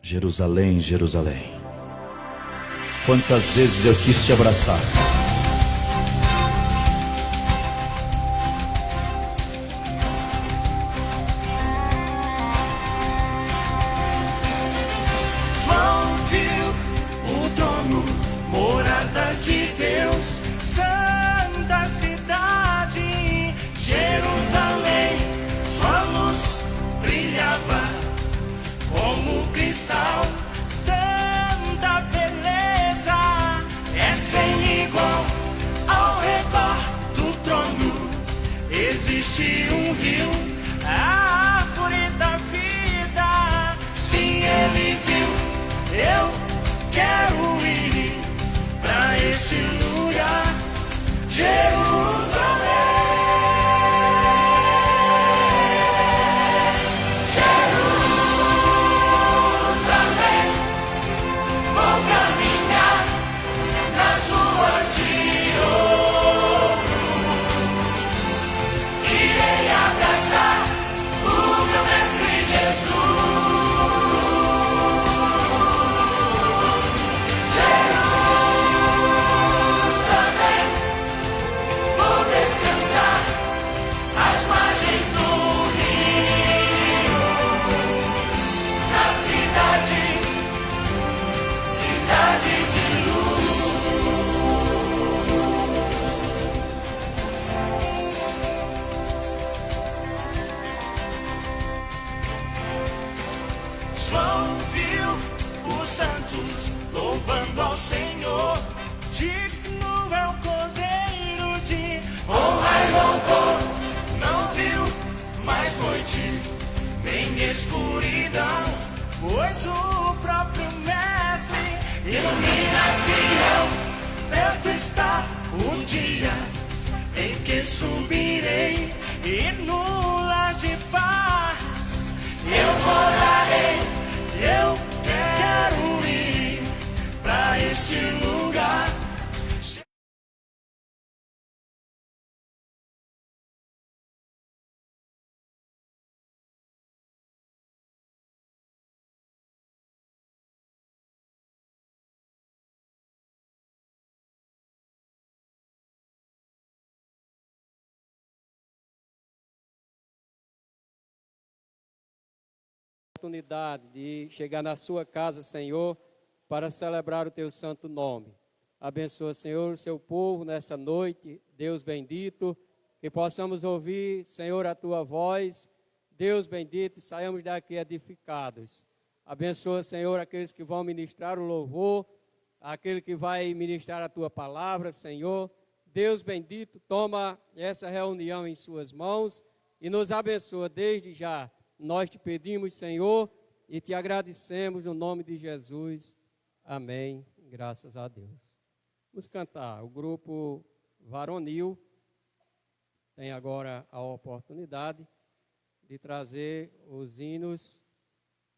Jerusalém, Jerusalém, quantas vezes eu quis te abraçar. João viu o trono, morada de Deus, santa cidade, Jerusalém, sua luz brilhava como cristal, tanta beleza é sem igual. Ao redor do trono existe um rio, a árvore da vida. Sim, ele viu. Eu quero ir pra este lugar, Jerusalém. Irei abraçar Ilumina-Sião, perto está o dia em que subirei e no lar de paz eu morarei. Eu quero ir para este lugar. Oportunidade de chegar na sua casa, Senhor, para celebrar o teu santo nome. Abençoa, Senhor, o seu povo nessa noite, Deus bendito, que possamos ouvir, Senhor, a tua voz, Deus bendito, e saiamos daqui edificados. Abençoa, Senhor, aqueles que vão ministrar o louvor, aquele que vai ministrar a tua palavra, Senhor. Deus bendito, toma essa reunião em suas mãos e nos abençoa desde já. Nós te pedimos, Senhor, e te agradecemos no nome de Jesus. Amém. Graças a Deus. Vamos cantar. O grupo varonil tem agora a oportunidade de trazer os hinos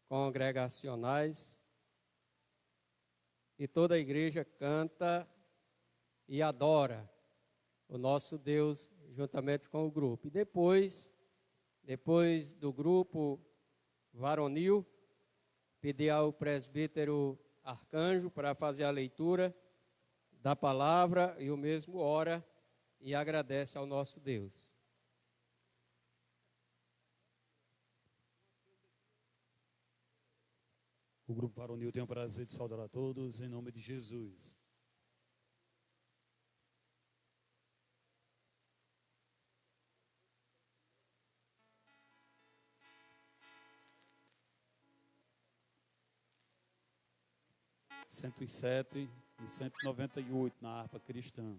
congregacionais. E toda a igreja canta e adora o nosso Deus juntamente com o grupo. E depois do grupo varonil, pedir ao presbítero Arcanjo para fazer a leitura da palavra e o mesmo ora e agradece ao nosso Deus. O grupo varonil tem o prazer de saudar a todos em nome de Jesus. Cento e 107 e 198 na harpa cristã.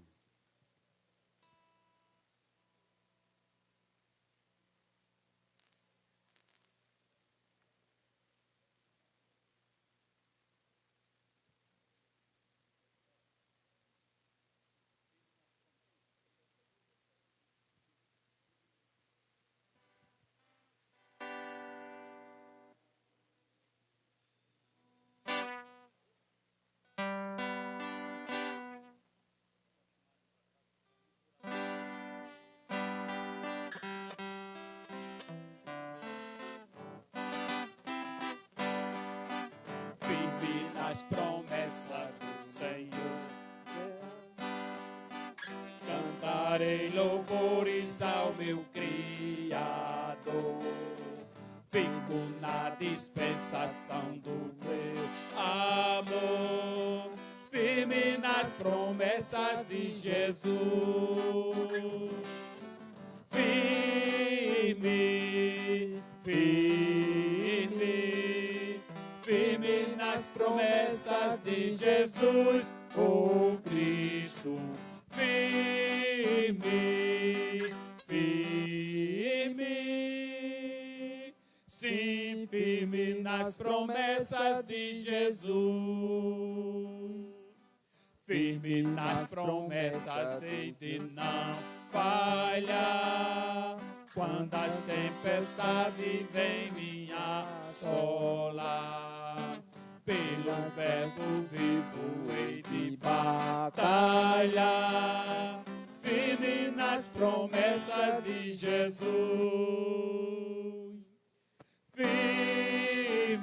Firme nas promessas do Senhor, cantarei louvores ao meu Criador. Fico na dispensação do meu amor, firme nas promessas de Jesus. Firme, firme, firme nas promessas de Jesus, oh Cristo. Firme, firme, sim, firme nas promessas de Jesus. Firme nas promessas, sei de não falhar. Quando as tempestades vêm me assolar, pelo verso vivo hei de batalhar. Firme nas promessas de Jesus. Firme,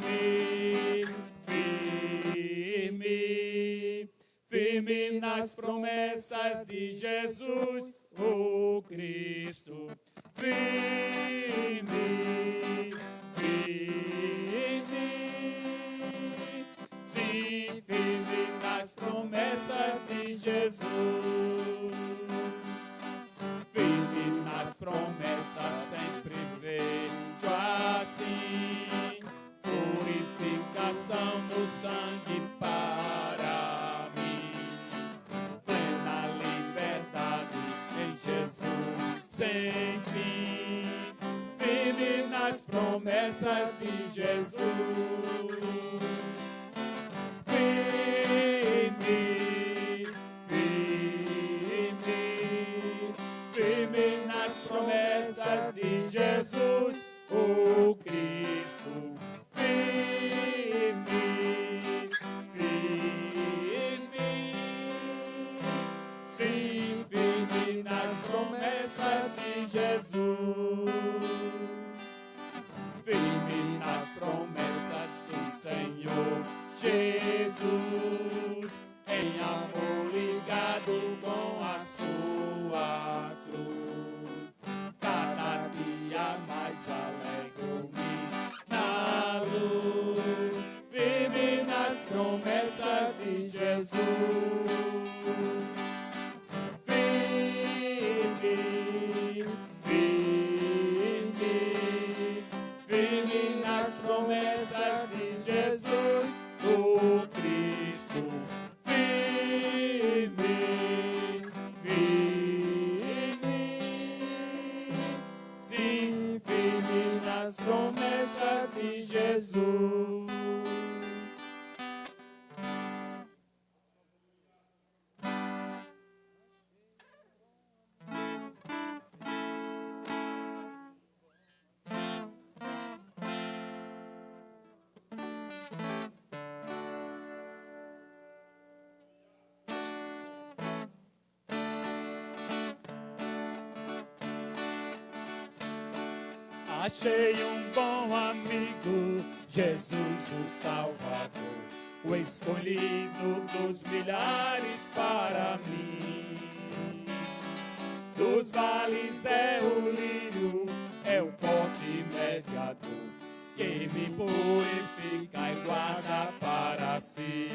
firme, firme nas promessas de Jesus, oh Cristo. Firme, firme, sim, firme nas promessas de Jesus. Firme nas promessas sempre vejo assim, purificação do sangue para mim, plena liberdade em Jesus sem fim. Firme nas promessas de Jesus. Firme, firme nas promessas de Jesus, o Cristo. Firme, sim, firme nas promessas de Jesus. Firme nas promessas do Senhor Jesus, em amor ligado com a sua cruz. Cada dia mais alegro-me na luz, firme nas promessas de Jesus. Firme nas promessas de Jesus, o Cristo. Firme, sim, firme nas promessas de Jesus. Achei um bom amigo, Jesus o Salvador, o escolhido dos milhares para mim. Dos vales é o lírio, é o forte mediador, que me purifica e guarda para si.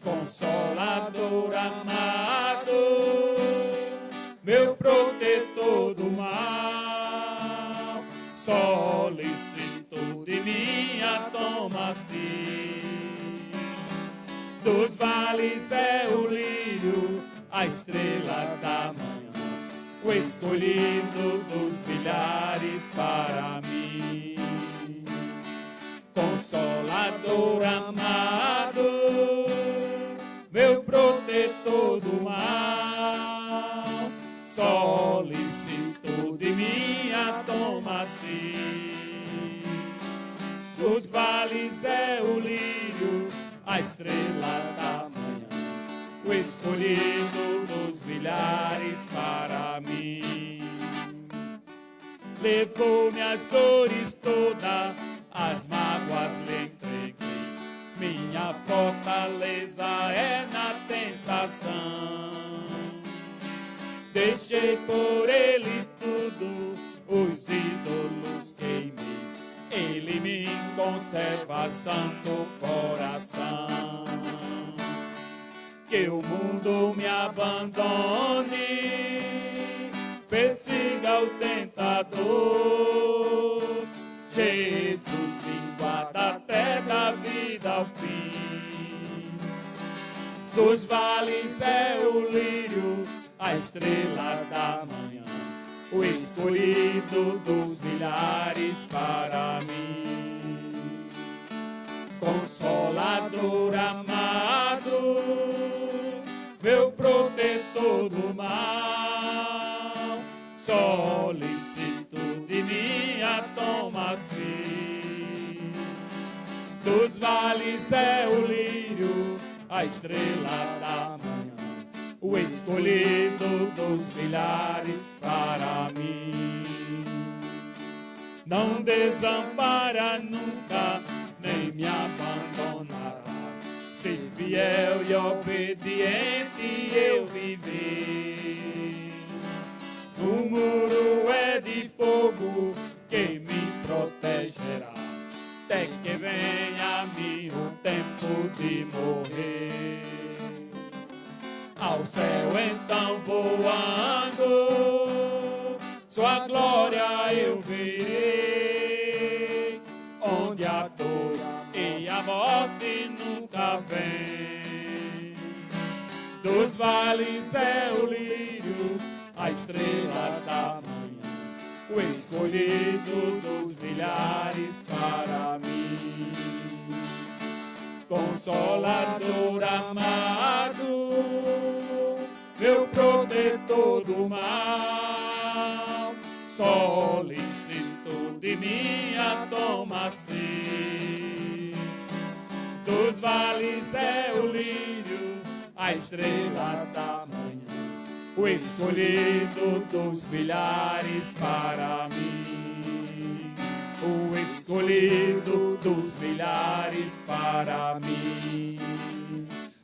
Consolador amado, meu protetor do mal, solicito de minha toma-se. Dos vales é o lírio, a estrela da manhã, o escolhido dos milhares para mim. Consolador amado, meu protetor do mal, solicito de minha toma-se. Dos vales é o lírio, a estrela da manhã, o escolhido dos milhares para mim. Levou-me as dores todas, as mágoas lhe entreguei, minha fortaleza é na tentação. Deixei por ele tudo, os ídolos queimei, ele me conserva santo coração. Que o mundo me abandone, persiga o tentador, Jesus me guarda até da vida ao fim. Dos vales é o lírio, a estrela da manhã, o escolhido dos milhares para mim. Consolador amado, meu protetor do mal, solicito de minha toma-se. Dos vales é o lírio, a estrela da manhã, o escolhido dos milhares para mim. Não desampara nunca, nem me abandonará, se fiel e obediente eu viver. O muro é de fogo que me protegerá, até que venha a mim o tempo de morrer. Ao céu então voando, sua glória eu verei, onde a dor e a morte nunca vem. Dos vales é o lírio, a estrela da manhã, o escolhido dos milhares para mim. Consolador amado, meu protetor do mal, solicito de minha toma-se. Dos vales é o lírio, a estrela da manhã, o escolhido dos milhares para mim. O escolhido dos milhares para mim.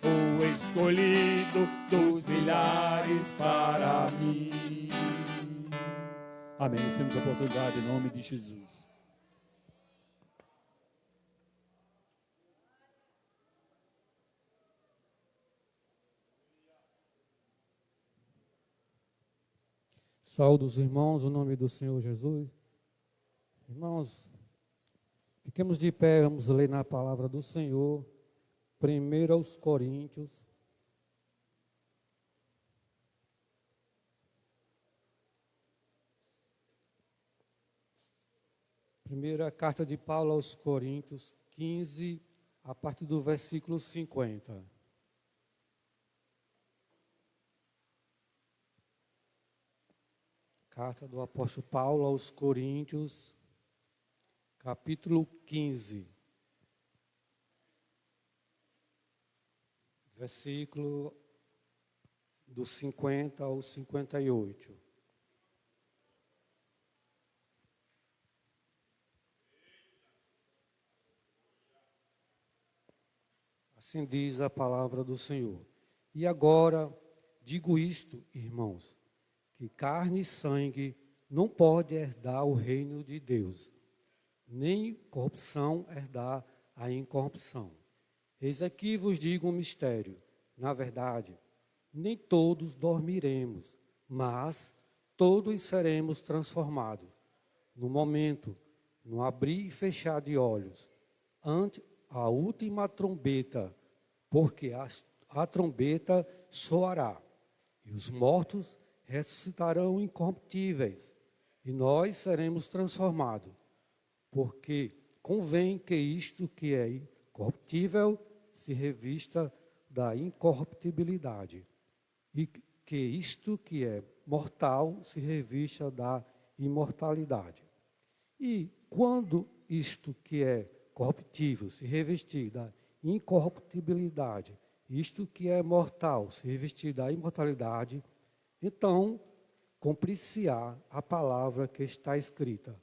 O escolhido dos milhares para mim. Amém. Temos a oportunidade em nome de Jesus. Saúdo os irmãos, no nome do Senhor Jesus. Irmãos, fiquemos de pé, vamos ler na palavra do Senhor, 1 aos Coríntios. Primeira carta de Paulo aos Coríntios, 15, a partir do versículo 50. Carta do apóstolo Paulo aos Coríntios, capítulo 15, versículo do 50 ao 58. Assim diz a palavra do Senhor. E agora digo isto, irmãos, que carne e sangue não pode herdar o reino de Deus, nem corrupção herdar a incorrupção. Eis aqui vos digo um mistério. Na verdade, nem todos dormiremos, mas todos seremos transformados. No momento, no abrir e fechar de olhos, ante a última trombeta, porque a trombeta soará, e os mortos ressuscitarão incorruptíveis, e nós seremos transformados, porque convém que isto que é incorruptível se revista da incorruptibilidade, e que isto que é mortal se revista da imortalidade. E quando isto que é corruptível se revestir da incorruptibilidade, isto que é mortal se revestir da imortalidade, então cumprir-se-á a palavra que está escrita: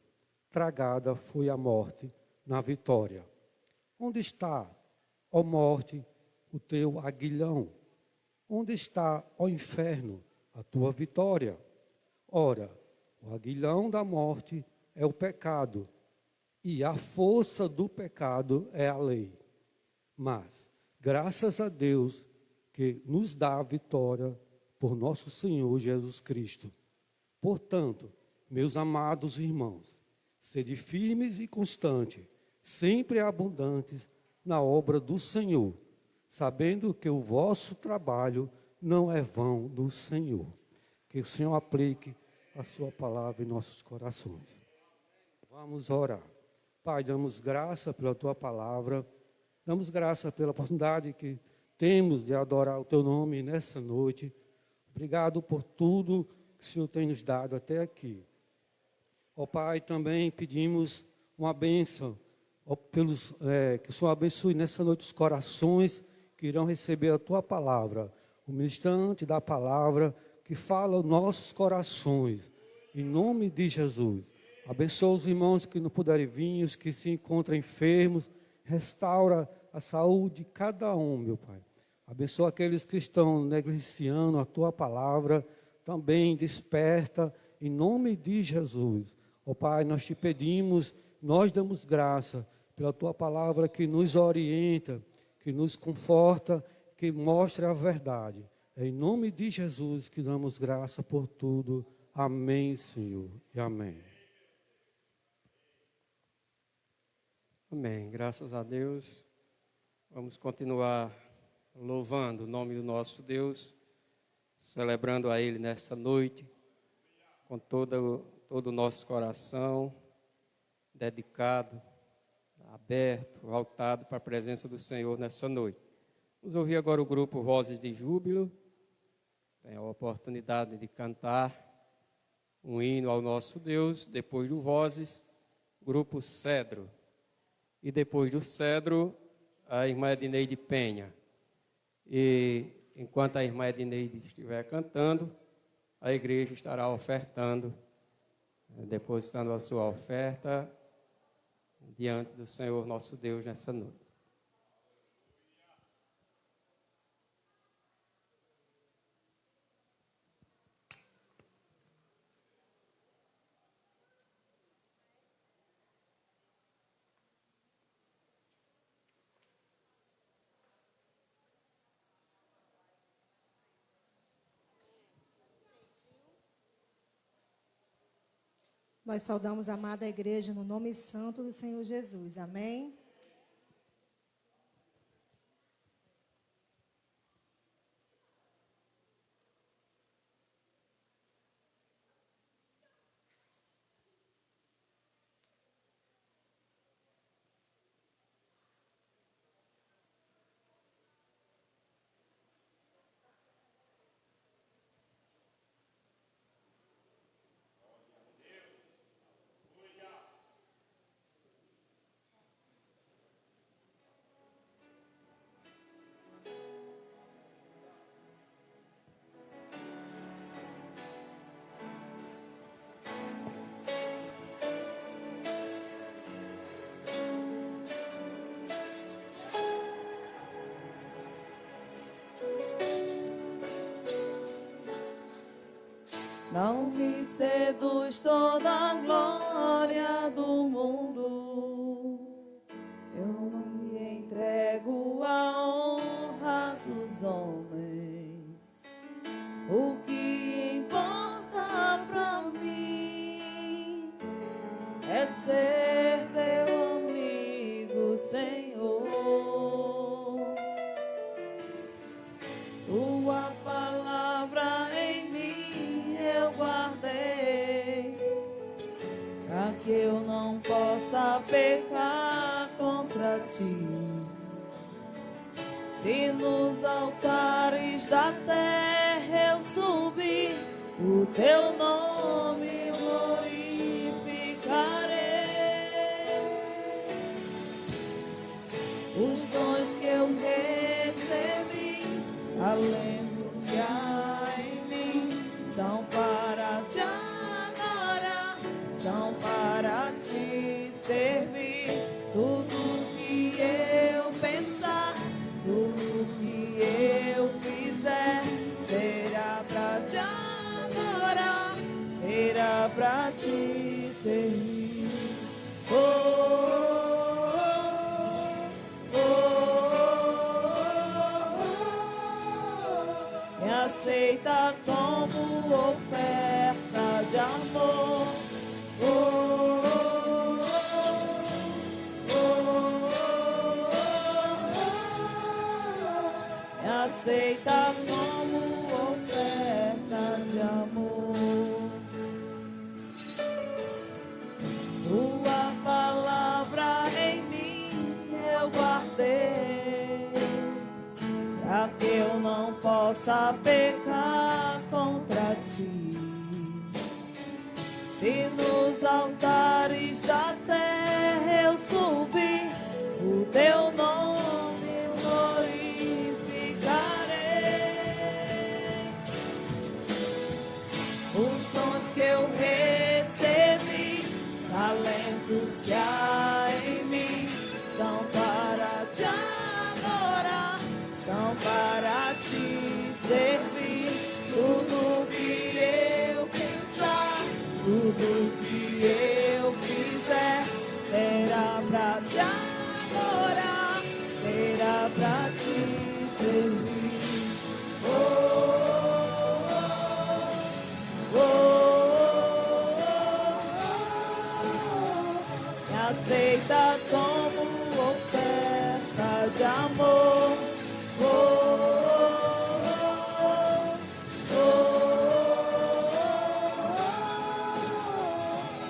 tragada foi a morte na vitória. Onde está, ó morte, o teu aguilhão? Onde está, ó inferno, a tua vitória? Ora, o aguilhão da morte é o pecado, e a força do pecado é a lei. Mas, graças a Deus que nos dá a vitória por nosso Senhor Jesus Cristo. Portanto, meus amados irmãos, sede firmes e constantes, sempre abundantes na obra do Senhor, sabendo que o vosso trabalho não é vão do Senhor. Que o Senhor aplique a sua palavra em nossos corações. Vamos orar. Pai, damos graça pela tua palavra, damos graça pela oportunidade que temos de adorar o teu nome nessa noite. Obrigado por tudo que o Senhor tem nos dado até aqui. Ó Pai, também pedimos uma bênção, que o Senhor abençoe nessa noite os corações que irão receber a tua palavra, o ministrante da palavra que fala aos nossos corações, em nome de Jesus. Abençoa os irmãos que não puderem vir, os que se encontram enfermos, restaura a saúde de cada um, meu Pai. Abençoa aqueles que estão negligenciando a tua palavra, também desperta, em nome de Jesus. Ó Pai, nós te pedimos, nós damos graça pela tua palavra que nos orienta, que nos conforta, que mostra a verdade. É em nome de Jesus que damos graça por tudo. Amém, Senhor, e amém. Amém. Graças a Deus. Vamos continuar louvando o nome do nosso Deus, celebrando a Ele nessa noite, com todo o nosso coração, dedicado aberto, voltado para a presença do Senhor nessa noite. Vamos ouvir agora o grupo Vozes de Júbilo. Tem a oportunidade de cantar um hino ao nosso Deus. Depois do Vozes, grupo Cedro. E depois do Cedro, a irmã Edneide Penha. E enquanto a irmã Edneide estiver cantando, a igreja estará ofertando, depositando a sua oferta diante do Senhor nosso Deus nessa noite. Nós saudamos a amada igreja no nome santo do Senhor Jesus. Amém? Não me seduz toda a glória do mundo, eu me entrego à honra dos homens. O que importa pra mim é ser teu amigo, Senhor. Tua palavra em mim eu guardei, para que eu não possa pecar contra ti. Se nos altares da terra eu subir, o teu nome glorificarei. Os dons que eu recebi, além dos que há em mim, são para te adorar, são para te servir. Tudo que eu pensar, tudo que eu fizer, será para te adorar, será para te servir. Oh, oh, oh, me aceita como oferta de amor. Oh, me aceita como oferta de amor. Tua palavra em mim eu guardei, para que eu não possa pecar contra ti. Se nos altares da terra eu subir, o teu nome glorificarei. Os dons que eu recebi, talentos que há em mim, são para te adorar, são para te servir. Tudo que eu pensar, tudo que eu fizer, será para te adorar, será para te servir. Oh, oh, oh, me aceita como oferta de amor. Oh,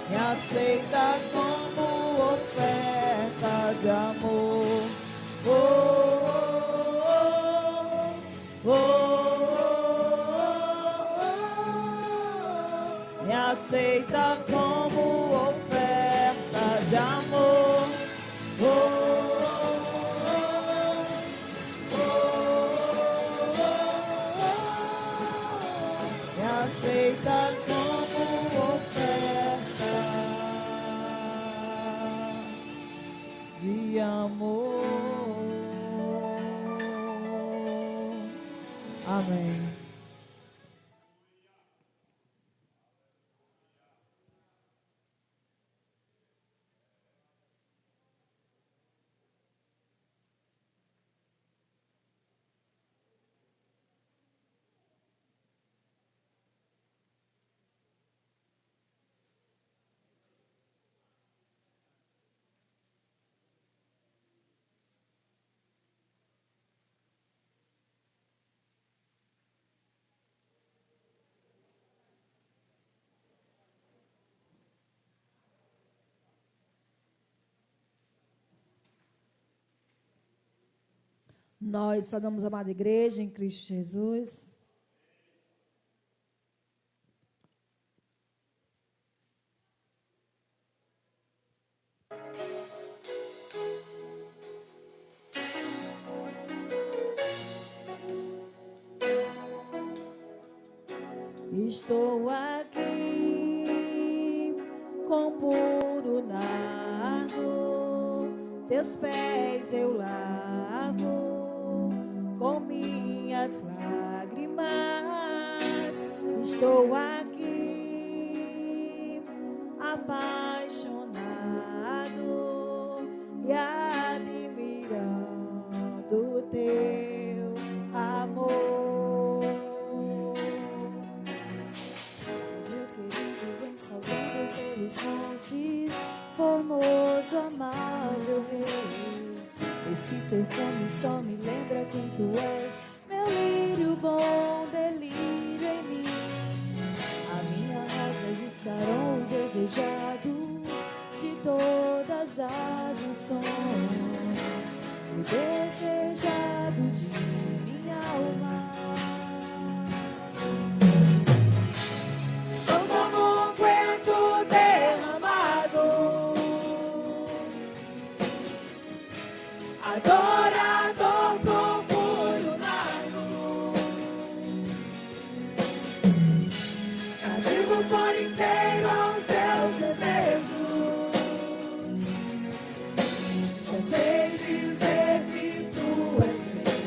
me aceita como oferta de amor. Oh, oh, oh, oh, me aceita como oferta de amor. Oh, me aceita como oferta de amor. Amém. Nós saudamos a amada igreja em Cristo Jesus. Estou aqui com puro nardo, teus pés eu lavo com minhas lágrimas. Estou aqui apaixonado e admirando o teu amor. Meu querido, vem salvando pelos montes, formoso, amável Rei. Esse perfume só me lembra quem tu és, meu lírio bom, delírio em mim. A minha rosa de Saron, o desejado de todas as nações, o desejado de minha alma. Sou como um coentro derramado, adorador com puro nardo, cativo por inteiro aos seus desejos. Só sei dizer que tu és meu,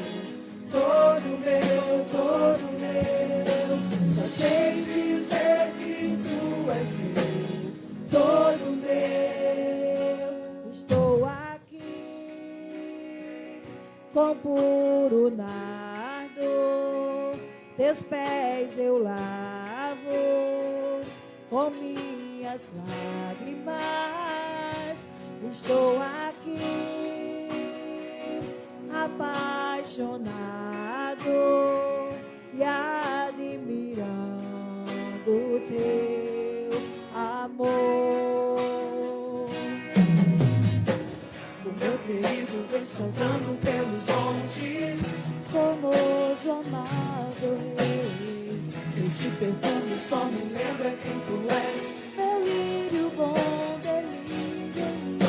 todo meu, todo meu. Só sei dizer que tu és meu, todo meu. Estou aqui com puro nardo, teus pés eu lavo com minhas lágrimas. Estou aqui apaixonado e admirando o teu amor. O meu querido vem saltando pelos montes, formoso, amável Rei. Esse perfume só me lembra quem tu és, meu lírio bom, delírio em mim.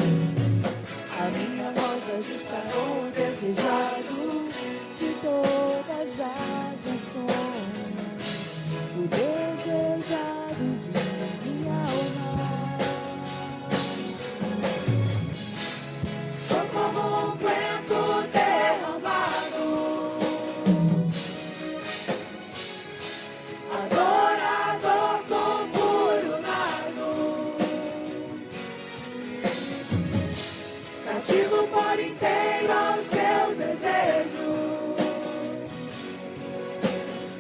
A minha rosa de Saron, desejado de todas as nações, o desejado de minha alma. Sou como um coentro derramado, adorador com puro nardo, cativo por inteiro aos seus desejos.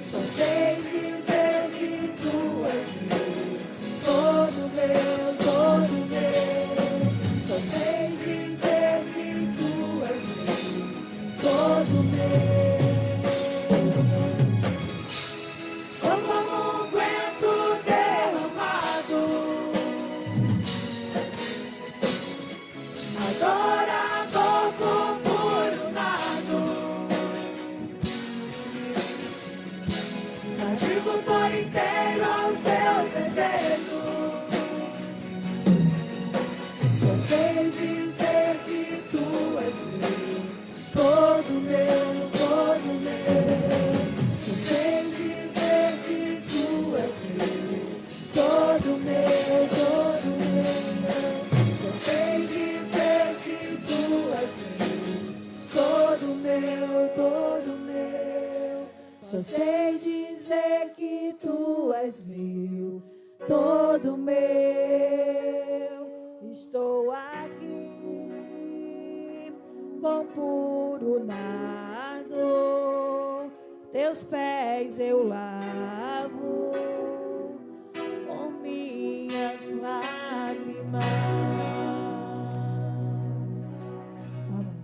Só sei dizer que tu és meu, todo meu, todo meu. Só sei dizer que tu és meu, todo meu. Sou como um coentro derramado, adorador dizer que tu és meu, todo meu, todo meu. Só sei dizer que tu és meu, todo meu, todo meu. Só sei dizer que tu és meu, todo meu, todo meu. Só sei dizer que tu és meu, todo meu. Estou aqui com puro nardo, teus pés eu lavo com minhas lágrimas. Amém.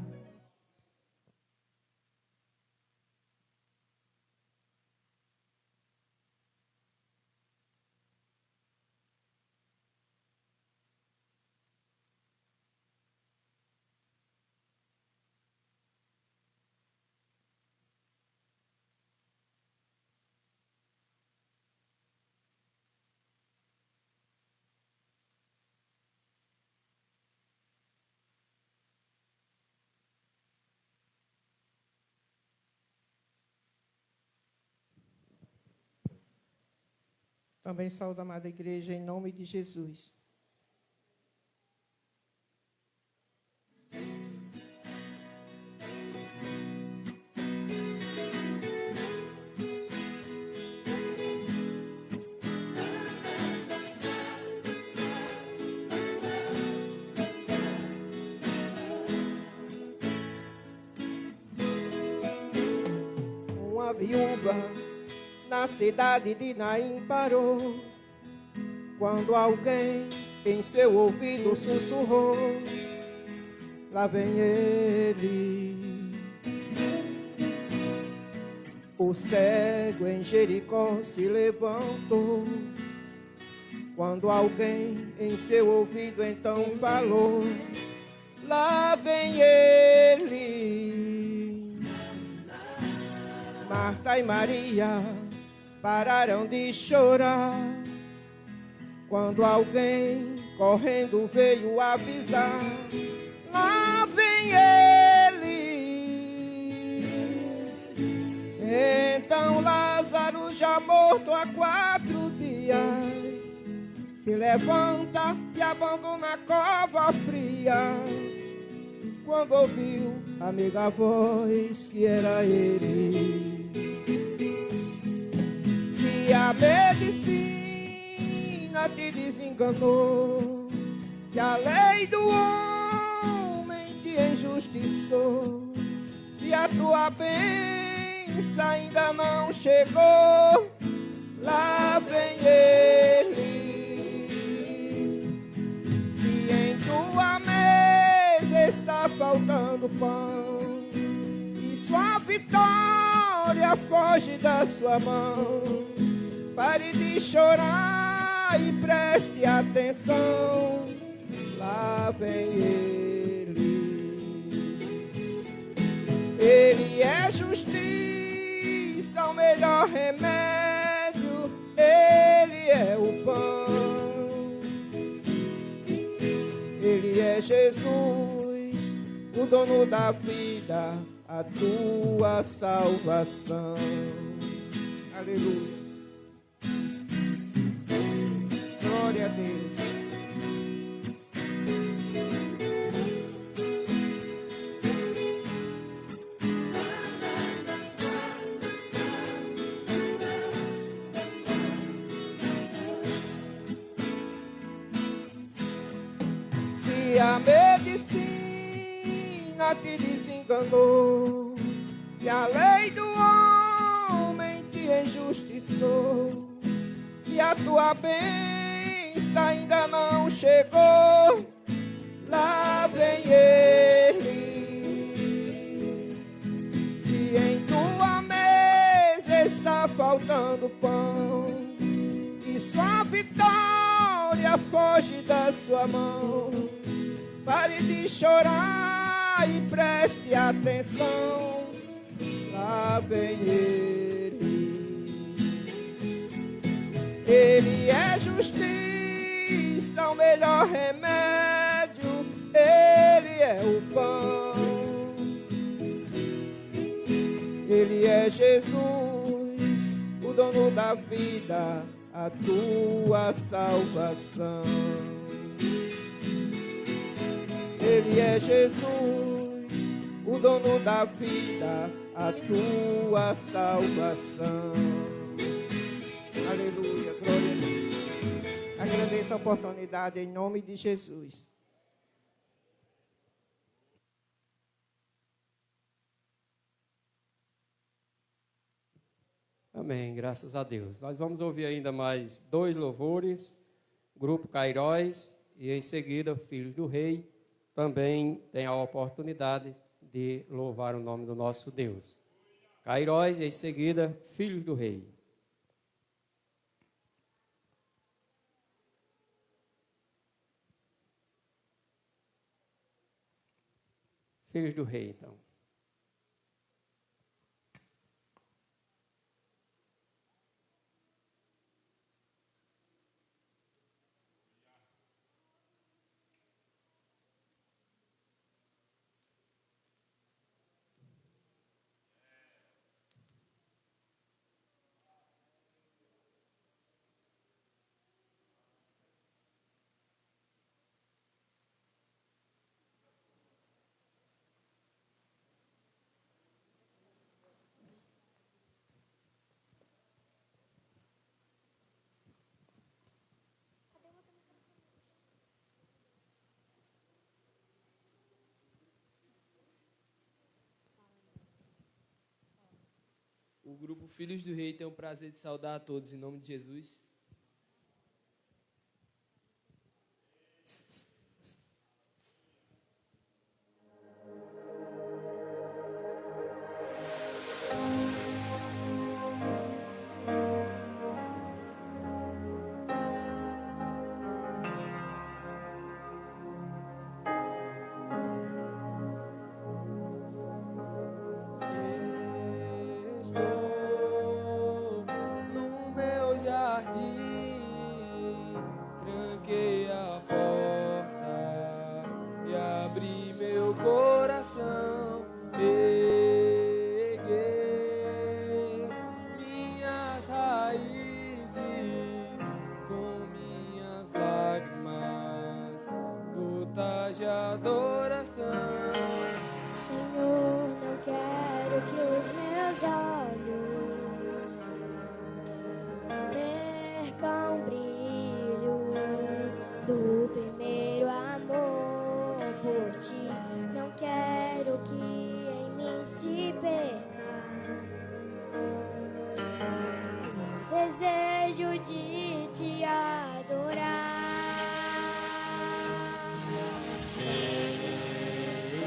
Também saúdo a amada igreja em nome de Jesus. Uma viúva na cidade de Naim parou, quando alguém em seu ouvido sussurrou: lá vem ele. O cego em Jericó se levantou, quando alguém em seu ouvido então falou: lá vem ele. Marta e Maria pararam de chorar, quando alguém correndo veio avisar: lá vem ele. Então Lázaro, já morto há 4 dias, se levanta e abandona a cova fria, quando ouviu a amiga voz que era ele. Se a medicina te desenganou, se a lei do homem te injustiçou, se a tua bênção ainda não chegou, lá vem ele. Se em tua mesa está faltando pão e sua vitória foge da sua mão, pare de chorar e preste atenção, lá vem ele. Ele é justiça, o melhor remédio, ele é o pão. Ele é Jesus, o dono da vida, a tua salvação. Aleluia. Glória a Deus. Se a medicina te desenganou, se a lei do homem te injustiçou, se a tua bênção ainda não chegou, lá vem ele. Se em tua mesa está faltando pão e sua vitória foge da sua mão, pare de chorar e preste atenção, lá vem ele. Ele é justiça, o melhor remédio, é o pão. Ele é Jesus, o dono da vida, a tua salvação. Ele é Jesus, o dono da vida, a tua salvação. Aleluia, glória a Deus. Agradeço a oportunidade em nome de Jesus. Amém, graças a Deus. Nós vamos ouvir ainda mais 2 louvores, Grupo Cairóis, e em seguida, Filhos do Rei, também tem a oportunidade de louvar o nome do nosso Deus. Cairóis, e em seguida, Filhos do Rei. Filhos do Rei, então. O grupo Filhos do Rei tem o prazer de saudar a todos em nome de Jesus. Estou no meu jardim, tranquei a porta e abri meu coração. Peguei minhas raízes com minhas lágrimas, gotas de adoração. Senhor, não quero que os meus olhos percam o brilho do primeiro amor por ti. Não quero que em mim se perca o desejo de te adorar.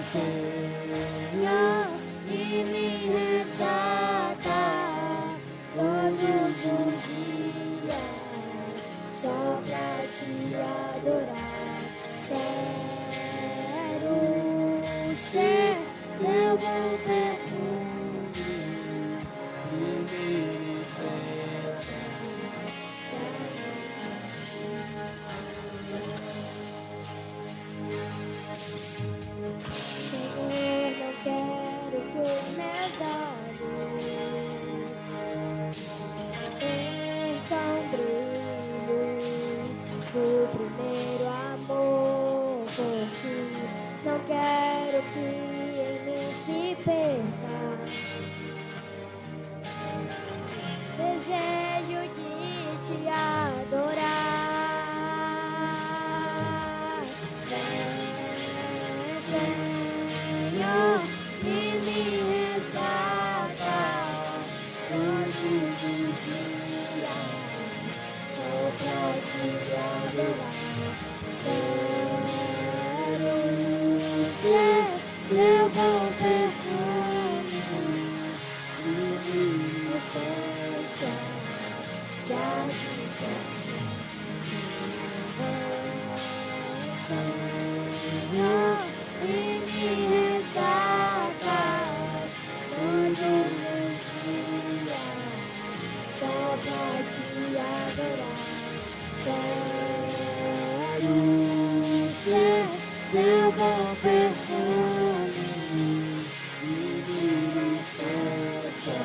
Senhor, e me resgata todos os dias só pra te adorar. Quero ser teu bom perfume de licença. Senhor, não quero que os meus olhos percam o brilho do primeiro amor por ti. Não quero que em mim se perca desejo de te adorar. Vem, Senhor, e me resgata todos os dias só pra te adorar. Quero ser teu bom perfume de essência de agitação. Senhor, e me resgata todos os dias só pra te adorar. Quero ser teu bom perfume e de licença,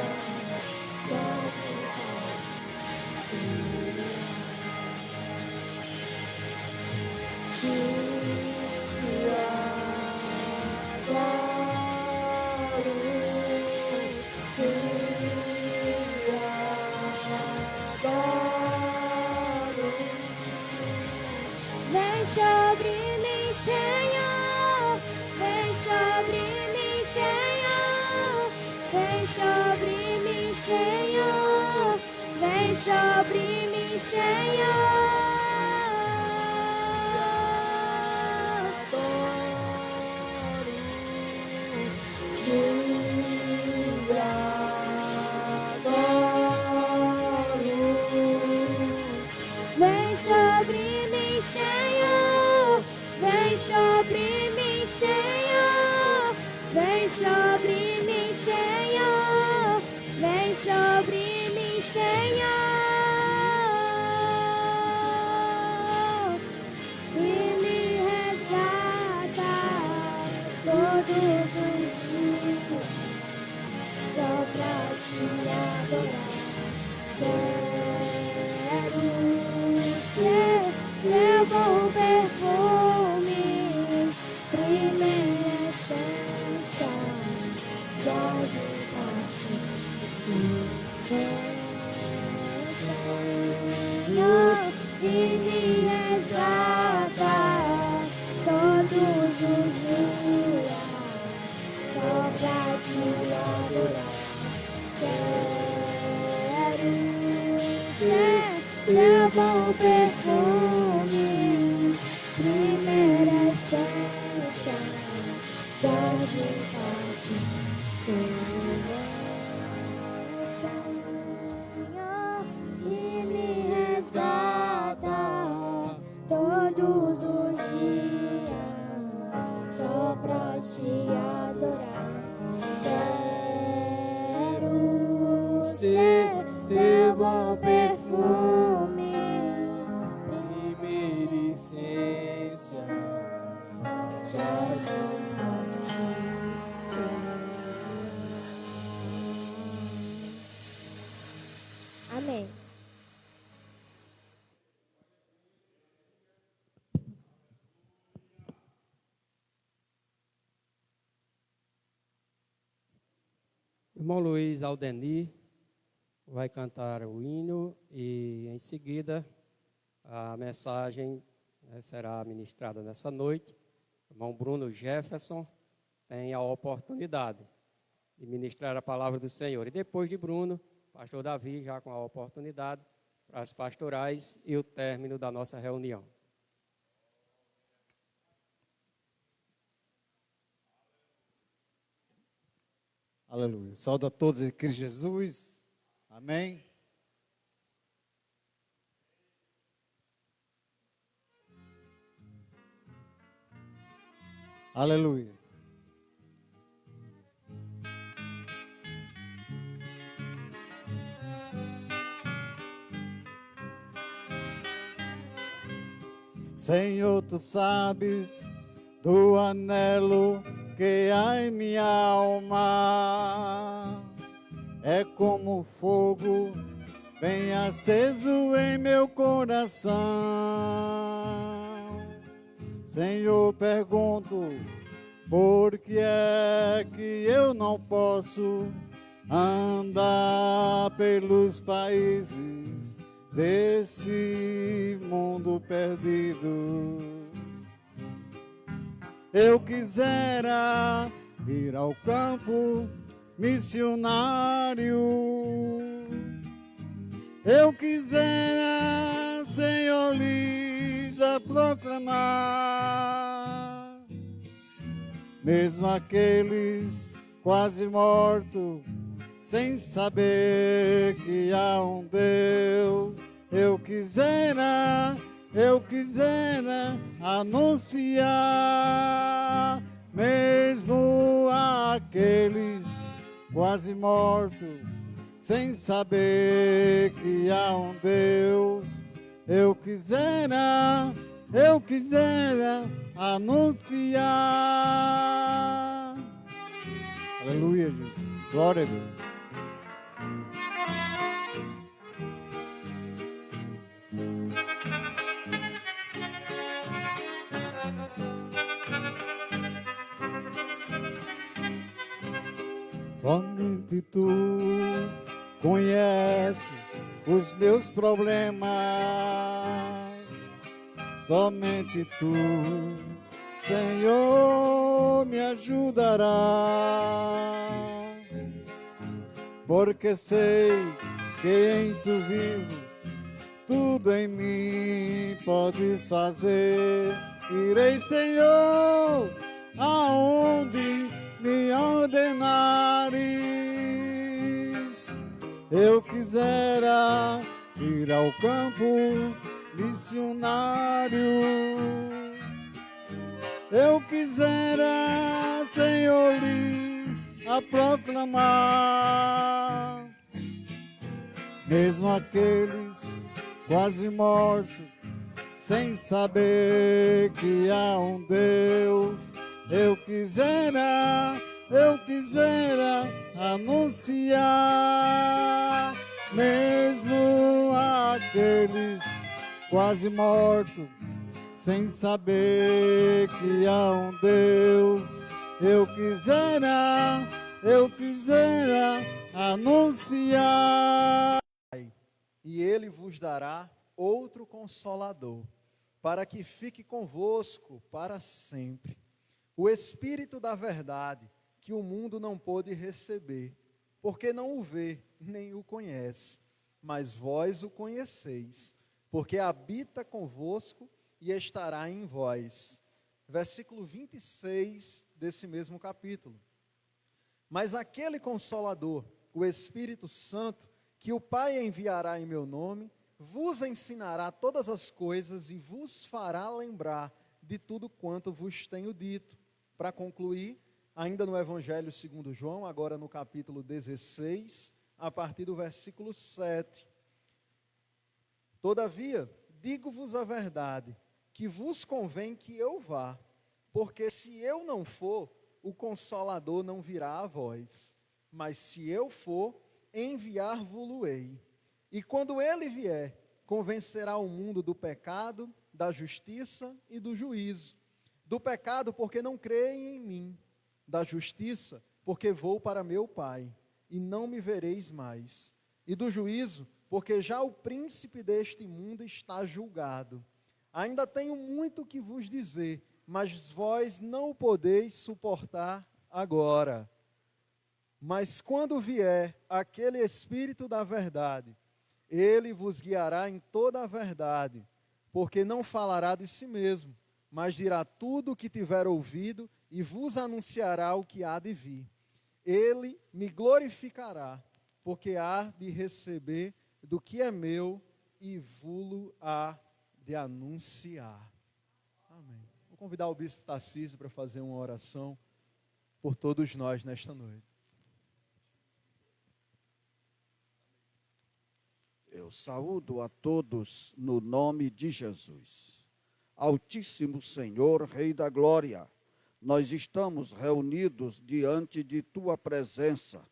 vem sobre mim, Senhor, vem sobre mim, Senhor, vem sobre mim, Senhor, vem sobre mim, Senhor. Vem sobre mim, Senhor, vem sobre mim, Senhor, vem sobre mim, Senhor, vem sobre mim, Senhor, e me resgata todos os dias, só pra te adorar. Quero ser teu bom perfume, primeira essência, jardim Senhor, e me resgata todos os dias, só pra te adorar. Quero ser teu bom perfume, primeira essência, jardim Senhor, e me resgata todos os dias, só pra te adorar. Quero ser teu bom perfume, primeira essência, jardim norte. Amém. Irmão Luiz Aldenir vai cantar o hino e, em seguida, a mensagem será ministrada nessa noite. O irmão Bruno Jefferson tem a oportunidade de ministrar a palavra do Senhor. E depois de Bruno, pastor Davi já com a oportunidade para as pastorais e o término da nossa reunião. Aleluia. Saúde a todos em Cristo Jesus. Amém. Aleluia. Senhor, tu sabes do anelo que há em minha alma. É como fogo bem aceso em meu coração. Senhor, pergunto, por que é que eu não posso andar pelos países desse mundo perdido? Eu quisera ir ao campo missionário. Eu quisera, Senhor, lhes a proclamar. Mesmo aqueles quase mortos, sem saber que há um Deus, eu quisera anunciar. Mesmo aqueles quase mortos, sem saber que há um Deus, eu quisera eu quisera anunciar. Aleluia, Jesus. Glória a Deus. Somente tu conhece os meus problemas. Somente tu, Senhor, me ajudará. Porque sei que em tu vivo, tudo em mim podes fazer. Irei, Senhor, aonde me ordenares. Eu quisera ir ao campo missionário. Eu quisera, Senhor, lhes a proclamar. Mesmo aqueles quase mortos, sem saber que há um Deus, eu quisera anunciar. Mesmo aqueles quase mortos, sem saber que há um Deus, eu quisera anunciar. E ele vos dará outro consolador, para que fique convosco para sempre. O Espírito da verdade, que o mundo não pôde receber, porque não o vê, nem o conhece. Mas vós o conheceis, porque habita convosco e estará em vós. Versículo 26 desse mesmo capítulo. Mas aquele Consolador, o Espírito Santo, que o Pai enviará em meu nome, vos ensinará todas as coisas e vos fará lembrar de tudo quanto vos tenho dito. Para concluir, ainda no Evangelho segundo João, agora no capítulo 16, a partir do versículo 7. Todavia, digo-vos a verdade, que vos convém que eu vá, porque se eu não for, o Consolador não virá a vós, mas se eu for, enviar-vos-ei. E quando ele vier, convencerá o mundo do pecado, da justiça e do juízo. Do pecado, porque não creem em mim. Da justiça, porque vou para meu Pai, e não me vereis mais. E do juízo, porque já o príncipe deste mundo está julgado. Ainda tenho muito que vos dizer, mas vós não o podeis suportar agora. Mas quando vier aquele Espírito da verdade, ele vos guiará em toda a verdade, porque não falará de si mesmo, mas dirá tudo o que tiver ouvido e vos anunciará o que há de vir. Ele me glorificará, porque há de receber do que é meu e vulo há de anunciar. Amém. Vou convidar o bispo Tarcísio para fazer uma oração por todos nós nesta noite. Eu saúdo a todos no nome de Jesus. Altíssimo Senhor, Rei da Glória, nós estamos reunidos diante de Tua presença.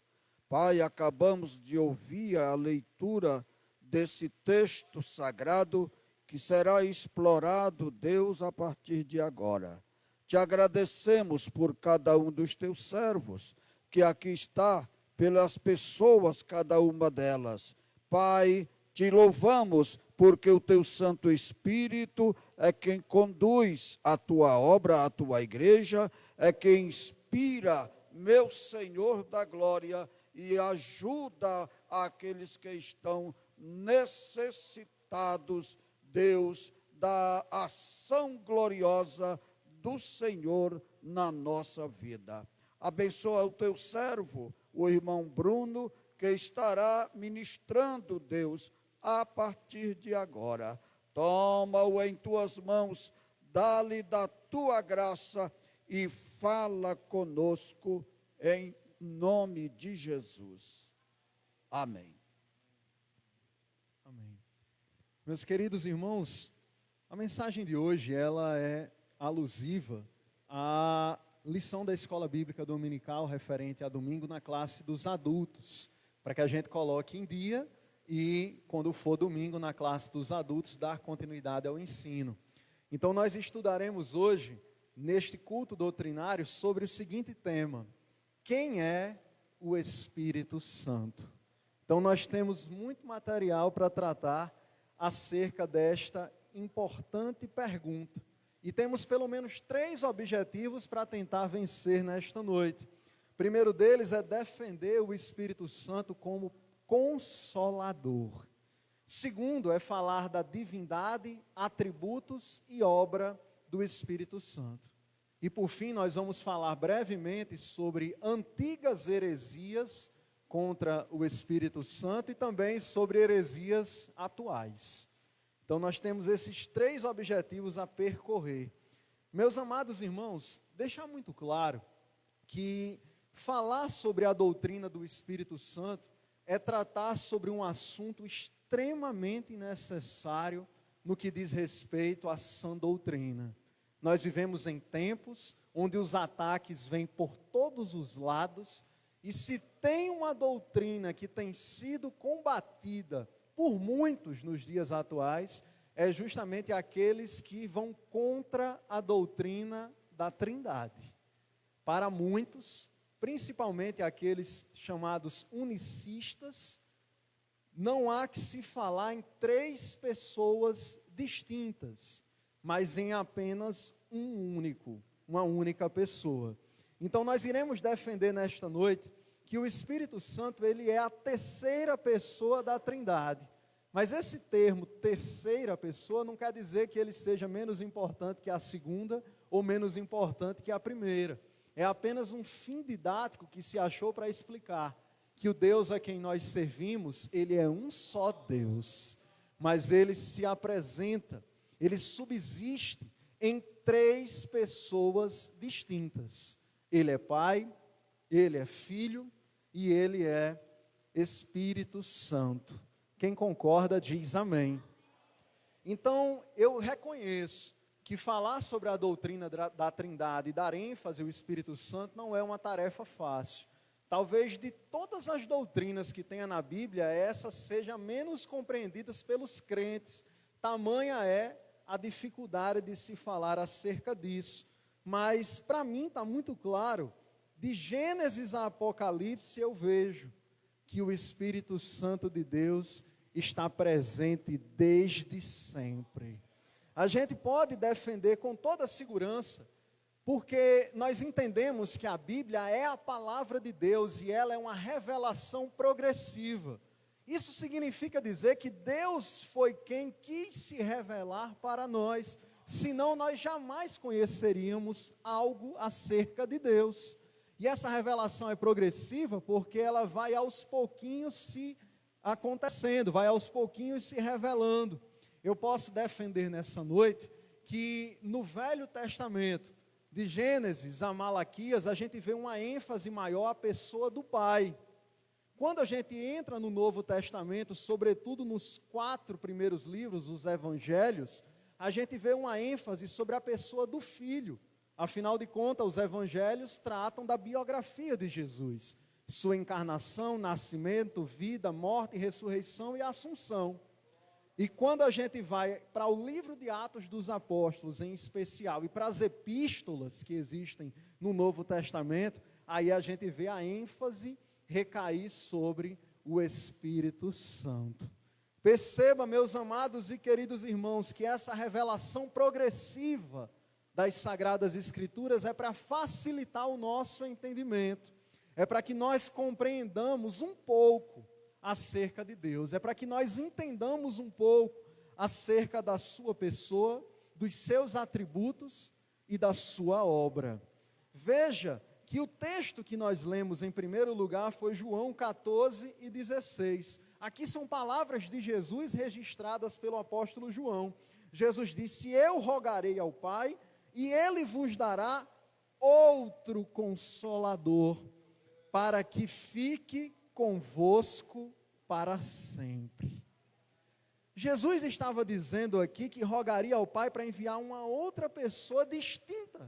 Pai, acabamos de ouvir a leitura desse texto sagrado que será explorado, Deus, a partir de agora. Te agradecemos por cada um dos Teus servos, que aqui está, pelas pessoas, cada uma delas. Pai, te louvamos porque o Teu Santo Espírito é quem conduz a Tua obra, a Tua igreja, é quem inspira, meu Senhor da glória, e ajuda aqueles que estão necessitados, Deus, da ação gloriosa do Senhor na nossa vida. Abençoa o Teu servo, o irmão Bruno, que estará ministrando, Deus, a partir de agora. Toma-o em Tuas mãos, dá-lhe da Tua graça e fala conosco em nome de Jesus. Amém. Amém. Meus queridos irmãos, a A mensagem de hoje, ela é alusiva à lição da Escola Bíblica Dominical referente a domingo na classe dos adultos, para que a gente coloque em dia e, quando for domingo na classe dos adultos, dar continuidade ao ensino. Então, nós estudaremos hoje, neste culto doutrinário, sobre o seguinte tema: quem é o Espírito Santo? Então, nós temos muito material para tratar acerca desta importante pergunta. E temos pelo menos 3 objetivos para tentar vencer nesta noite. O primeiro deles é defender o Espírito Santo como consolador. Segundo é falar da divindade, atributos e obra do Espírito Santo. E por fim nós vamos falar brevemente sobre antigas heresias contra o Espírito Santo e também sobre heresias atuais. Então nós temos esses 3 objetivos a percorrer. Meus amados irmãos, deixar muito claro que falar sobre a doutrina do Espírito Santo é tratar sobre um assunto extremamente necessário no que diz respeito à sã doutrina. Nós vivemos em tempos onde os ataques vêm por todos os lados, e se tem uma doutrina que tem sido combatida por muitos nos dias atuais, é justamente aqueles que vão contra a doutrina da Trindade. Para muitos, principalmente aqueles chamados unicistas, não há que se falar em 3 pessoas distintas, mas em apenas uma única pessoa. Então nós iremos defender nesta noite que o Espírito Santo, ele é a 3ª pessoa da Trindade. Mas esse termo, 3ª pessoa, não quer dizer que ele seja menos importante que a 2ª ou menos importante que a 1ª. É apenas um fim didático que se achou para explicar que o Deus a quem nós servimos, ele é um só Deus, mas ele se apresenta, ele subsiste em 3 pessoas distintas. Ele é Pai, ele é Filho e ele é Espírito Santo. Quem concorda diz amém. Então, eu reconheço que falar sobre a doutrina da Trindade e dar ênfase ao Espírito Santo não é uma tarefa fácil. Talvez de todas as doutrinas que tenha na Bíblia, essa seja menos compreendida pelos crentes. Tamanha é a dificuldade de se falar acerca disso. Mas, para mim, está muito claro, de Gênesis a Apocalipse, eu vejo que o Espírito Santo de Deus está presente desde sempre. A gente pode defender com toda segurança, porque nós entendemos que a Bíblia é a palavra de Deus e ela é uma revelação progressiva. Isso significa dizer que Deus foi quem quis se revelar para nós, senão nós jamais conheceríamos algo acerca de Deus. E essa revelação é progressiva porque ela vai aos pouquinhos se acontecendo, vai aos pouquinhos se revelando. Eu posso defender nessa noite que no Velho Testamento, de Gênesis a Malaquias, a gente vê uma ênfase maior à pessoa do Pai. Quando a gente entra no Novo Testamento, sobretudo nos 4 primeiros livros, os Evangelhos, a gente vê uma ênfase sobre a pessoa do Filho. Afinal de contas, os Evangelhos tratam da biografia de Jesus, sua encarnação, nascimento, vida, morte, ressurreição e assunção. E quando a gente vai para o livro de Atos dos Apóstolos, em especial, e para as epístolas que existem no Novo Testamento, aí a gente vê a ênfase recair sobre o Espírito Santo. Perceba, meus amados e queridos irmãos, que essa revelação progressiva das Sagradas Escrituras é para facilitar o nosso entendimento, é para que nós compreendamos um pouco acerca de Deus, é para que nós entendamos um pouco acerca da sua pessoa, dos seus atributos e da sua obra. Veja que o texto que nós lemos em primeiro lugar foi João 14:16. Aqui são palavras de Jesus registradas pelo apóstolo João. Jesus disse: eu rogarei ao Pai e ele vos dará outro Consolador, para que fique convosco para sempre. Jesus estava dizendo aqui que rogaria ao Pai para enviar uma outra pessoa distinta.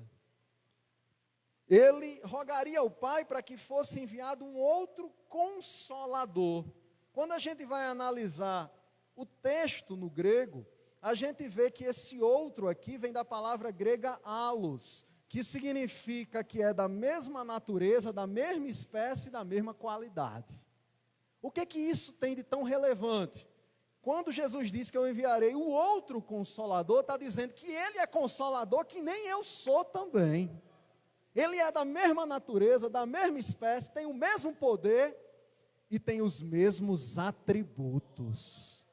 Ele rogaria ao Pai para que fosse enviado um outro consolador. Quando a gente vai analisar o texto no grego, a gente vê que esse outro aqui vem da palavra grega allos, que significa que é da mesma natureza, da mesma espécie, da mesma qualidade. O que isso tem de tão relevante? Quando Jesus diz que eu enviarei o outro consolador, está dizendo que ele é consolador que nem eu sou também. Ele é da mesma natureza, da mesma espécie, tem o mesmo poder e tem os mesmos atributos.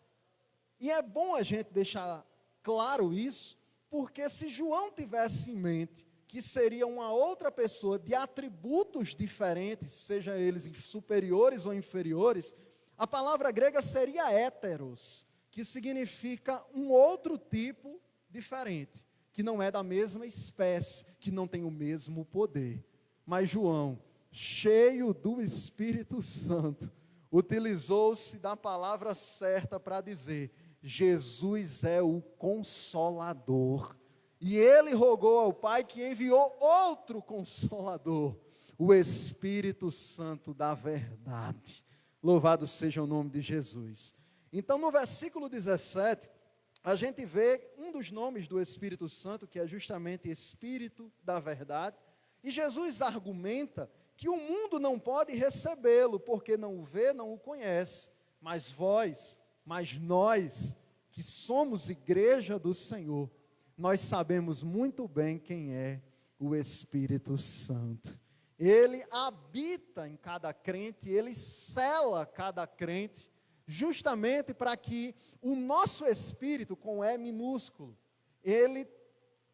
E é bom a gente deixar claro isso, porque se João tivesse em mente que seria uma outra pessoa de atributos diferentes, seja eles superiores ou inferiores, a palavra grega seria héteros, que significa um outro tipo diferente, que não é da mesma espécie, que não tem o mesmo poder. Mas João, cheio do Espírito Santo, utilizou-se da palavra certa para dizer: Jesus é o Consolador. E ele rogou ao Pai que enviou outro Consolador, o Espírito Santo da verdade. Louvado seja o nome de Jesus. Então, no versículo 17, a gente vê um dos nomes do Espírito Santo, que é justamente Espírito da verdade. E Jesus argumenta que o mundo não pode recebê-lo, porque não o vê, não o conhece. Mas nós, que somos igreja do Senhor, nós sabemos muito bem quem é o Espírito Santo. Ele habita em cada crente, ele sela cada crente, justamente para que o nosso espírito, com E minúsculo, ele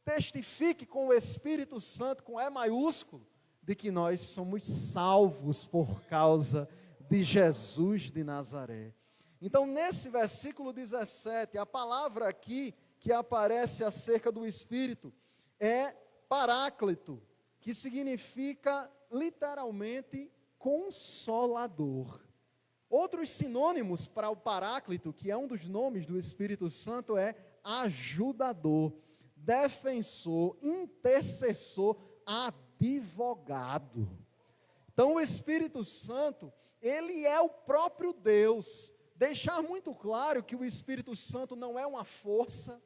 testifique com o Espírito Santo, com E maiúsculo, de que nós somos salvos por causa de Jesus de Nazaré. Então, nesse versículo 17, a palavra aqui que aparece acerca do Espírito é Paráclito, que significa literalmente consolador. Outros sinônimos para o Paráclito, que é um dos nomes do Espírito Santo, é ajudador, defensor, intercessor, advogado. Então, o Espírito Santo, ele é o próprio Deus. Deixar muito claro que o Espírito Santo não é uma força,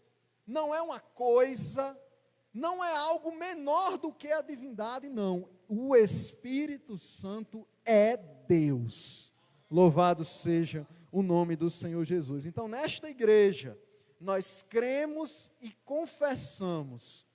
não é uma coisa, não é algo menor do que a divindade, não. O Espírito Santo é Deus. Louvado seja o nome do Senhor Jesus. Então, nesta igreja, nós cremos e confessamos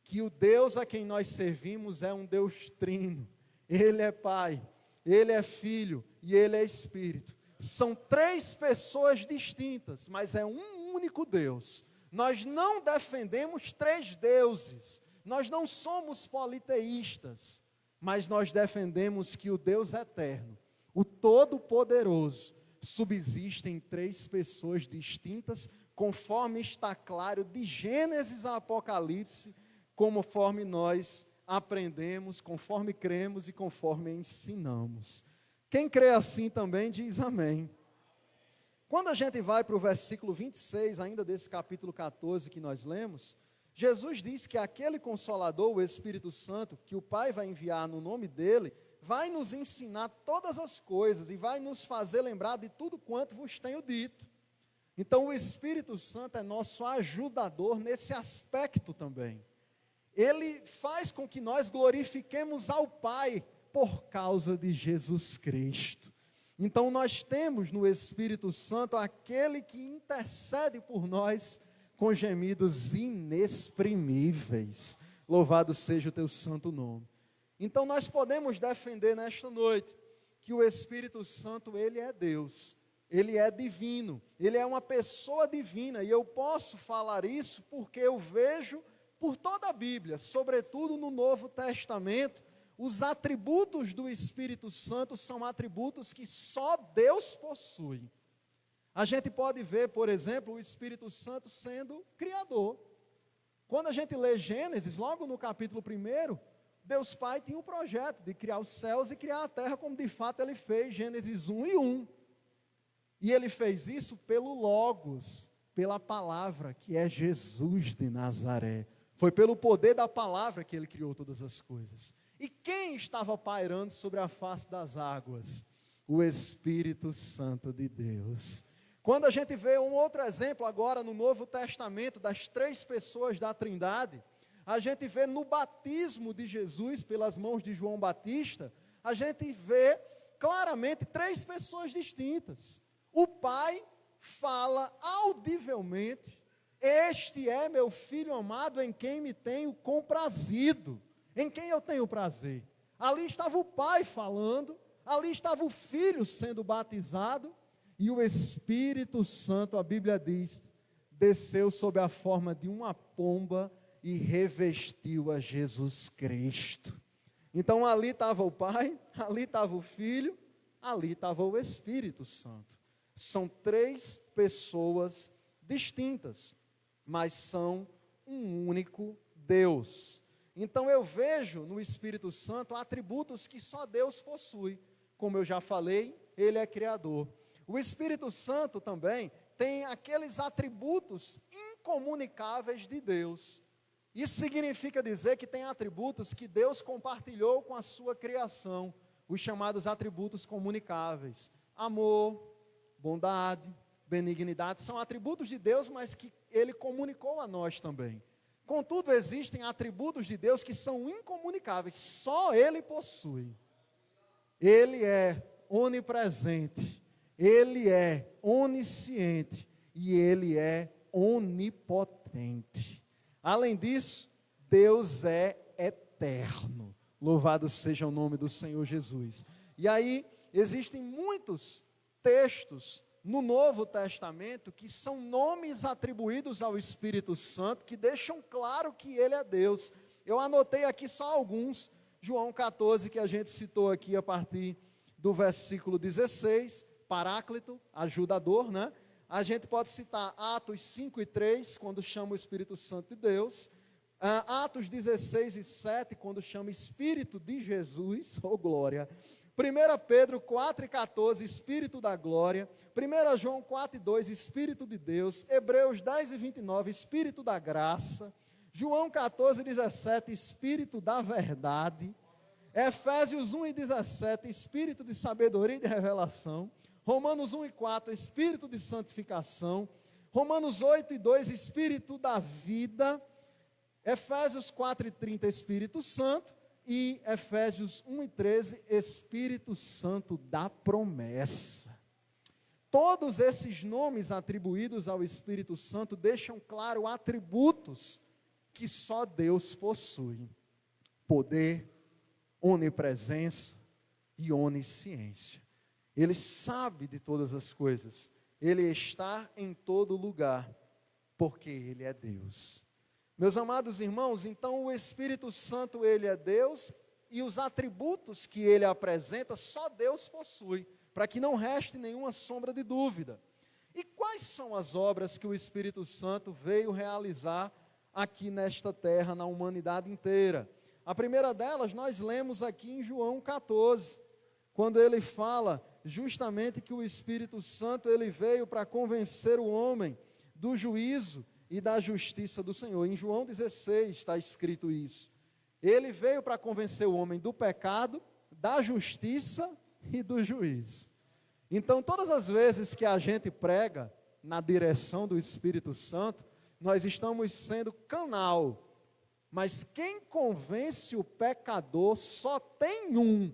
que o Deus a quem nós servimos é um Deus trino. Ele é Pai, Ele é Filho e Ele é Espírito. São três pessoas distintas, mas é um único Deus. Nós não defendemos três deuses, nós não somos politeístas, mas nós defendemos que o Deus eterno, o Todo-Poderoso, subsiste em três pessoas distintas, conforme está claro de Gênesis a Apocalipse, conforme nós aprendemos, conforme cremos e conforme ensinamos. Quem crê assim também diz amém. Quando a gente vai para o versículo 26, ainda desse capítulo 14 que nós lemos, Jesus diz que aquele Consolador, o Espírito Santo, que o Pai vai enviar no nome dele, vai nos ensinar todas as coisas e vai nos fazer lembrar de tudo quanto vos tenho dito. Então o Espírito Santo é nosso ajudador nesse aspecto também. Ele faz com que nós glorifiquemos ao Pai por causa de Jesus Cristo. Então nós temos no Espírito Santo aquele que intercede por nós com gemidos inexprimíveis. Louvado seja o teu santo nome. Então nós podemos defender nesta noite que o Espírito Santo, ele é Deus, ele é divino, ele é uma pessoa divina, e eu posso falar isso porque eu vejo por toda a Bíblia, sobretudo no Novo Testamento, os atributos do Espírito Santo são atributos que só Deus possui. A gente pode ver, por exemplo, o Espírito Santo sendo criador. Quando a gente lê Gênesis, logo no capítulo 1, Deus Pai tinha um projeto de criar os céus e criar a terra, como de fato Ele fez, Gênesis 1:1. E Ele fez isso pelo Logos. pela palavra, que é Jesus de Nazaré. Foi pelo poder da palavra que ele criou todas as coisas. E quem estava pairando sobre a face das águas? O Espírito Santo de Deus. Quando a gente vê um outro exemplo agora no Novo Testamento, das 3 pessoas da Trindade, a gente vê no batismo de Jesus pelas mãos de João Batista, a gente vê claramente 3 pessoas distintas. O Pai fala audivelmente: este é meu filho amado em quem me tenho comprazido, em quem eu tenho prazer. Ali estava o Pai falando, ali estava o Filho sendo batizado, e o Espírito Santo, a Bíblia diz, desceu sob a forma de uma pomba e revestiu a Jesus Cristo. Então ali estava o Pai, ali estava o Filho, ali estava o Espírito Santo. São 3 pessoas distintas, mas são um único Deus. Então eu vejo no Espírito Santo atributos que só Deus possui. Como eu já falei, ele é criador. O Espírito Santo também tem aqueles atributos incomunicáveis de Deus. Isso significa dizer que tem atributos que Deus compartilhou com a sua criação, os chamados atributos comunicáveis. Amor, bondade, benignidade, são atributos de Deus, mas que ele comunicou a nós também. Contudo, existem atributos de Deus que são incomunicáveis, só ele possui. Ele é onipresente, ele é onisciente e ele é onipotente. Além disso, Deus é eterno. Louvado seja o nome do Senhor Jesus. E aí, existem muitos textos no Novo Testamento que são nomes atribuídos ao Espírito Santo, que deixam claro que ele é Deus. Eu anotei aqui só alguns. João 14, que a gente citou aqui a partir do versículo 16, Paráclito, ajudador, né? A gente pode citar Atos 5 e 3, quando chama o Espírito Santo de Deus. Atos 16 e 7, quando chama Espírito de Jesus, oh glória. 1 Pedro 4 e 14, Espírito da glória. 1 João 4 e 2, Espírito de Deus. Hebreus 10 e 29, Espírito da graça. João 14 e 17, Espírito da verdade. Efésios 1 e 17, Espírito de sabedoria e de revelação. Romanos 1 e 4, Espírito de santificação. Romanos 8 e 2, Espírito da vida. Efésios 4 e 30, Espírito Santo. E Efésios 1 e 13, Espírito Santo da promessa. Todos esses nomes atribuídos ao Espírito Santo deixam claro atributos que só Deus possui: poder, onipresença e onisciência. Ele sabe de todas as coisas, ele está em todo lugar, porque ele é Deus. Meus amados irmãos, então o Espírito Santo, ele é Deus, e os atributos que ele apresenta, só Deus possui, para que não reste nenhuma sombra de dúvida. E quais são as obras que o Espírito Santo veio realizar aqui nesta terra, na humanidade inteira? A primeira delas nós lemos aqui em João 14, quando ele fala justamente que o Espírito Santo ele veio para convencer o homem do juízo e da justiça do Senhor. Em João 16 está escrito isso. Ele veio para convencer o homem do pecado, da justiça e do juízo. Então, todas as vezes que a gente prega na direção do Espírito Santo, nós estamos sendo canal. Mas quem convence o pecador só tem um,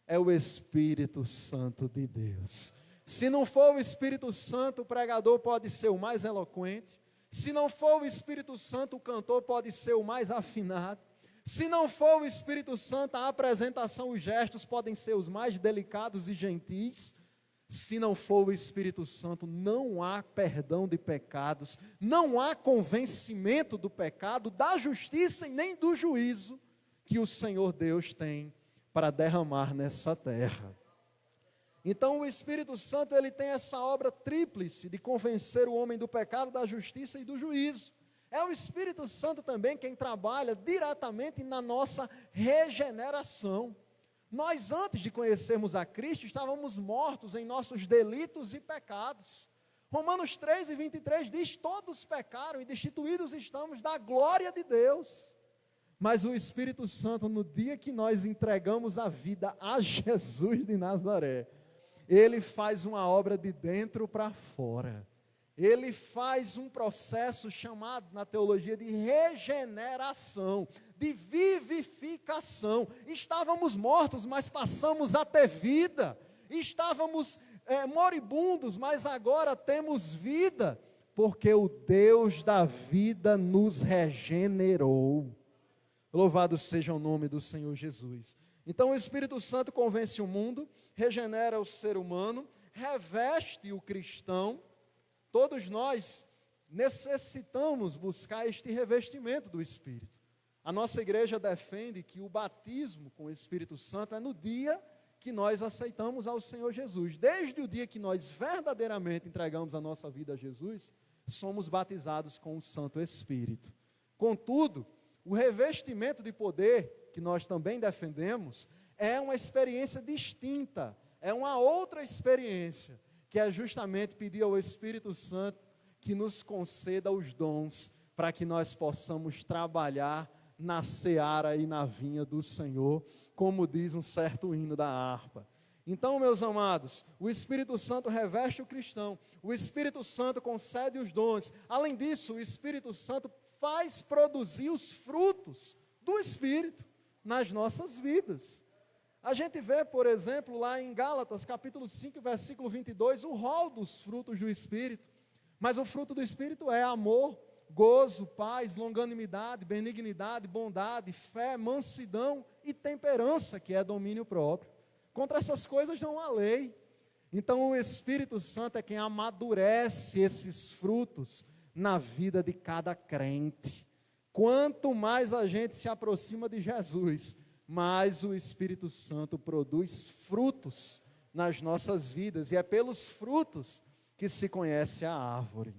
é o Espírito Santo de Deus. Se não for o Espírito Santo, o pregador pode ser o mais eloquente. Se não for o Espírito Santo, o cantor pode ser o mais afinado. Se não for o Espírito Santo, a apresentação, os gestos podem ser os mais delicados e gentis. Se não for o Espírito Santo, não há perdão de pecados, não há convencimento do pecado, da justiça e nem do juízo que o Senhor Deus tem para derramar nessa terra. Então o Espírito Santo ele tem essa obra tríplice de convencer o homem do pecado, da justiça e do juízo. É o Espírito Santo também quem trabalha diretamente na nossa regeneração. Nós, antes de conhecermos a Cristo, estávamos mortos em nossos delitos e pecados. Romanos 3:23 diz: todos pecaram e destituídos estamos da glória de Deus. Mas o Espírito Santo, no dia que nós entregamos a vida a Jesus de Nazaré, ele faz uma obra de dentro para fora. Ele faz um processo chamado na teologia de regeneração, de vivificação. Estávamos mortos, mas passamos a ter vida. Estávamos moribundos, mas agora temos vida, porque o Deus da vida nos regenerou. Louvado seja o nome do Senhor Jesus. Então o Espírito Santo convence o mundo, regenera o ser humano, reveste o cristão. Todos nós necessitamos buscar este revestimento do Espírito. A nossa igreja defende que o batismo com o Espírito Santo é no dia que nós aceitamos ao Senhor Jesus. Desde o dia que nós verdadeiramente entregamos a nossa vida a Jesus, somos batizados com o Santo Espírito. Contudo, o revestimento de poder, que nós também defendemos, é uma experiência distinta, é uma outra experiência, que é justamente pedir ao Espírito Santo que nos conceda os dons, para que nós possamos trabalhar na seara e na vinha do Senhor, como diz um certo hino da harpa. Então, meus amados, o Espírito Santo reveste o cristão, o Espírito Santo concede os dons. Além disso, o Espírito Santo faz produzir os frutos do Espírito nas nossas vidas. A gente vê, por exemplo, lá em Gálatas, capítulo 5, versículo 22, o rol dos frutos do Espírito. Mas o fruto do Espírito é amor, gozo, paz, longanimidade, benignidade, bondade, fé, mansidão e temperança, que é domínio próprio. Contra essas coisas não há lei. Então o Espírito Santo é quem amadurece esses frutos na vida de cada crente. Quanto mais a gente se aproxima de Jesus, mais o Espírito Santo produz frutos nas nossas vidas, e é pelos frutos que se conhece a árvore.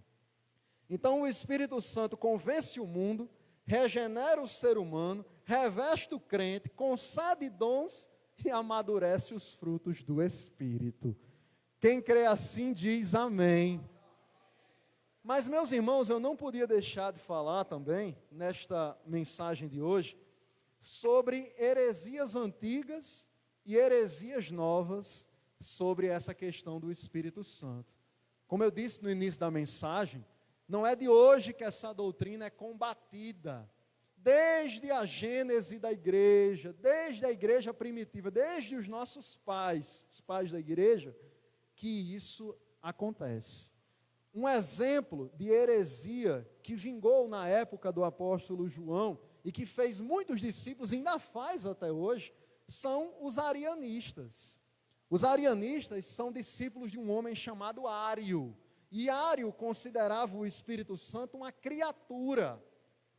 Então o Espírito Santo convence o mundo, regenera o ser humano, reveste o crente, concede dons e amadurece os frutos do Espírito. Quem crê assim diz amém. Mas, meus irmãos, eu não podia deixar de falar também, nesta mensagem de hoje, sobre heresias antigas e heresias novas sobre essa questão do Espírito Santo. Como eu disse no início da mensagem, não é de hoje que essa doutrina é combatida. Desde a gênese da igreja, desde a igreja primitiva, desde os nossos pais, os pais da igreja, que isso acontece. Um exemplo de heresia que vingou na época do apóstolo João e que fez muitos discípulos, ainda faz até hoje, são os arianistas. Os arianistas são discípulos de um homem chamado Ário. E Ário considerava o Espírito Santo uma criatura.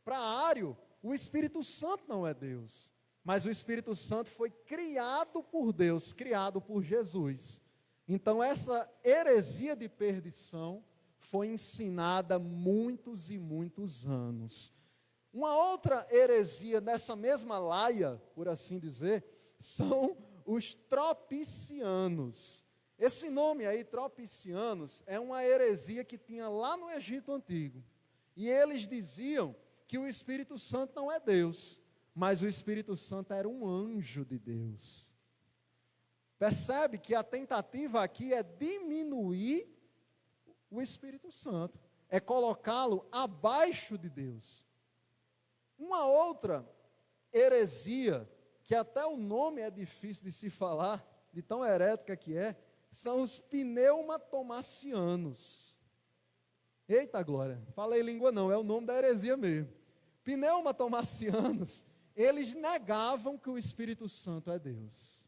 Para Ário, o Espírito Santo não é Deus, mas o Espírito Santo foi criado por Deus, criado por Jesus. Então essa heresia de perdição foi ensinada há muitos e muitos anos. Uma outra heresia nessa mesma laia, por assim dizer, são os tropicianos. Esse nome aí, tropicianos, é uma heresia que tinha lá no Egito Antigo. E eles diziam que o Espírito Santo não é Deus, mas o Espírito Santo era um anjo de Deus. Percebe que a tentativa aqui é diminuir o Espírito Santo, é colocá-lo abaixo de Deus. Uma outra heresia, que até o nome é difícil de se falar, de tão herética que é, são os pneumatomacianos. Eita glória, falei língua não, é o nome da heresia mesmo. Pneumatomacianos, eles negavam que o Espírito Santo é Deus.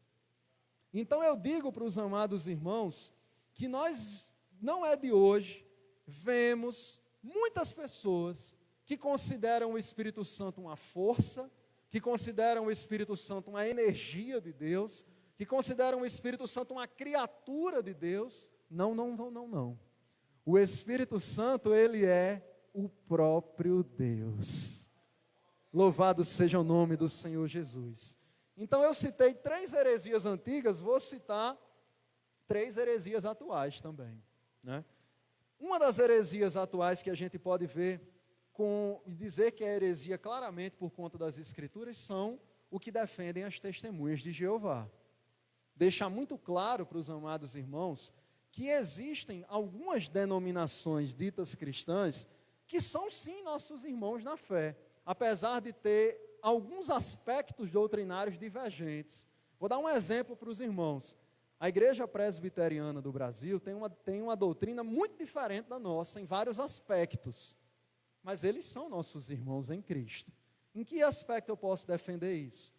Então eu digo para os amados irmãos, que nós, não é de hoje, vemos muitas pessoas que consideram o Espírito Santo uma força, que consideram o Espírito Santo uma energia de Deus, que consideram o Espírito Santo uma criatura de Deus. Não. O Espírito Santo, ele é o próprio Deus. Louvado seja o nome do Senhor Jesus. Então eu citei 3 heresias antigas, vou citar 3 heresias atuais também, né? Uma das heresias atuais que a gente pode ver e dizer que é heresia claramente por conta das Escrituras são o que defendem as testemunhas de Jeová. Deixar muito claro para os amados irmãos que existem algumas denominações ditas cristãs que são sim nossos irmãos na fé, apesar de ter alguns aspectos doutrinários divergentes. Vou dar um exemplo para os irmãos. A Igreja Presbiteriana do Brasil tem uma doutrina muito diferente da nossa em vários aspectos, mas eles são nossos irmãos em Cristo. Em que aspecto eu posso defender isso?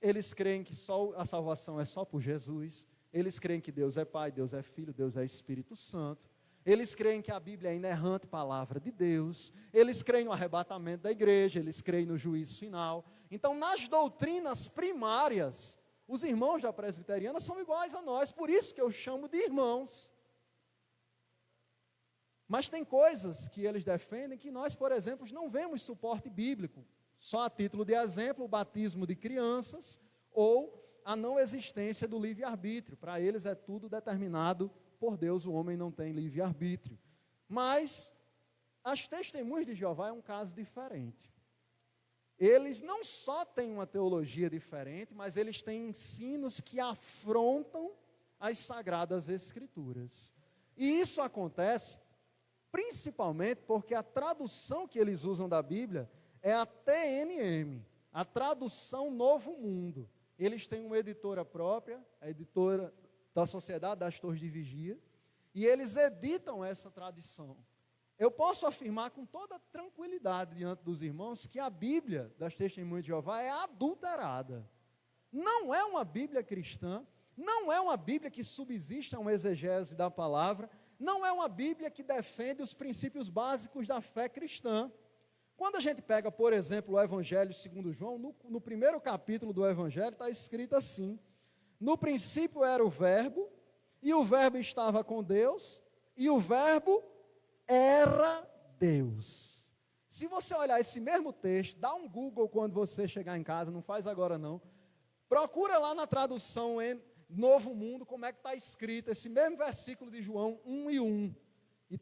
Eles creem que a salvação é só por Jesus, eles creem que Deus é Pai, Deus é Filho, Deus é Espírito Santo, eles creem que a Bíblia é a inerrante palavra de Deus, eles creem no arrebatamento da igreja, eles creem no juízo final. Então, nas doutrinas primárias, os irmãos da presbiteriana são iguais a nós, por isso que eu chamo de irmãos. Mas tem coisas que eles defendem que nós, por exemplo, não vemos suporte bíblico. Só a título de exemplo, o batismo de crianças ou a não existência do livre-arbítrio. Para eles é tudo determinado por Deus, o homem não tem livre-arbítrio. Mas as testemunhas de Jeová é um caso diferente. Eles não só têm uma teologia diferente, mas eles têm ensinos que afrontam as Sagradas Escrituras. E isso acontece principalmente porque a tradução que eles usam da Bíblia é a TNM, a tradução Novo Mundo. Eles têm uma editora própria, a editora da Sociedade das Torres de Vigia, e eles editam essa tradição. Eu posso afirmar com toda tranquilidade diante dos irmãos que a Bíblia das Testemunhas de Jeová é adulterada. Não é uma Bíblia cristã, não é uma Bíblia que subsiste a uma exegese da palavra, não é uma Bíblia que defende os princípios básicos da fé cristã. Quando a gente pega, por exemplo, o Evangelho segundo João, no primeiro capítulo do Evangelho está escrito assim: no princípio era o Verbo, e o Verbo estava com Deus, e o Verbo era Deus. Se você olhar esse mesmo texto, dá um Google quando você chegar em casa, não faz agora não, procura lá na tradução em Novo Mundo, como é que está escrito esse mesmo versículo de João 1:1. E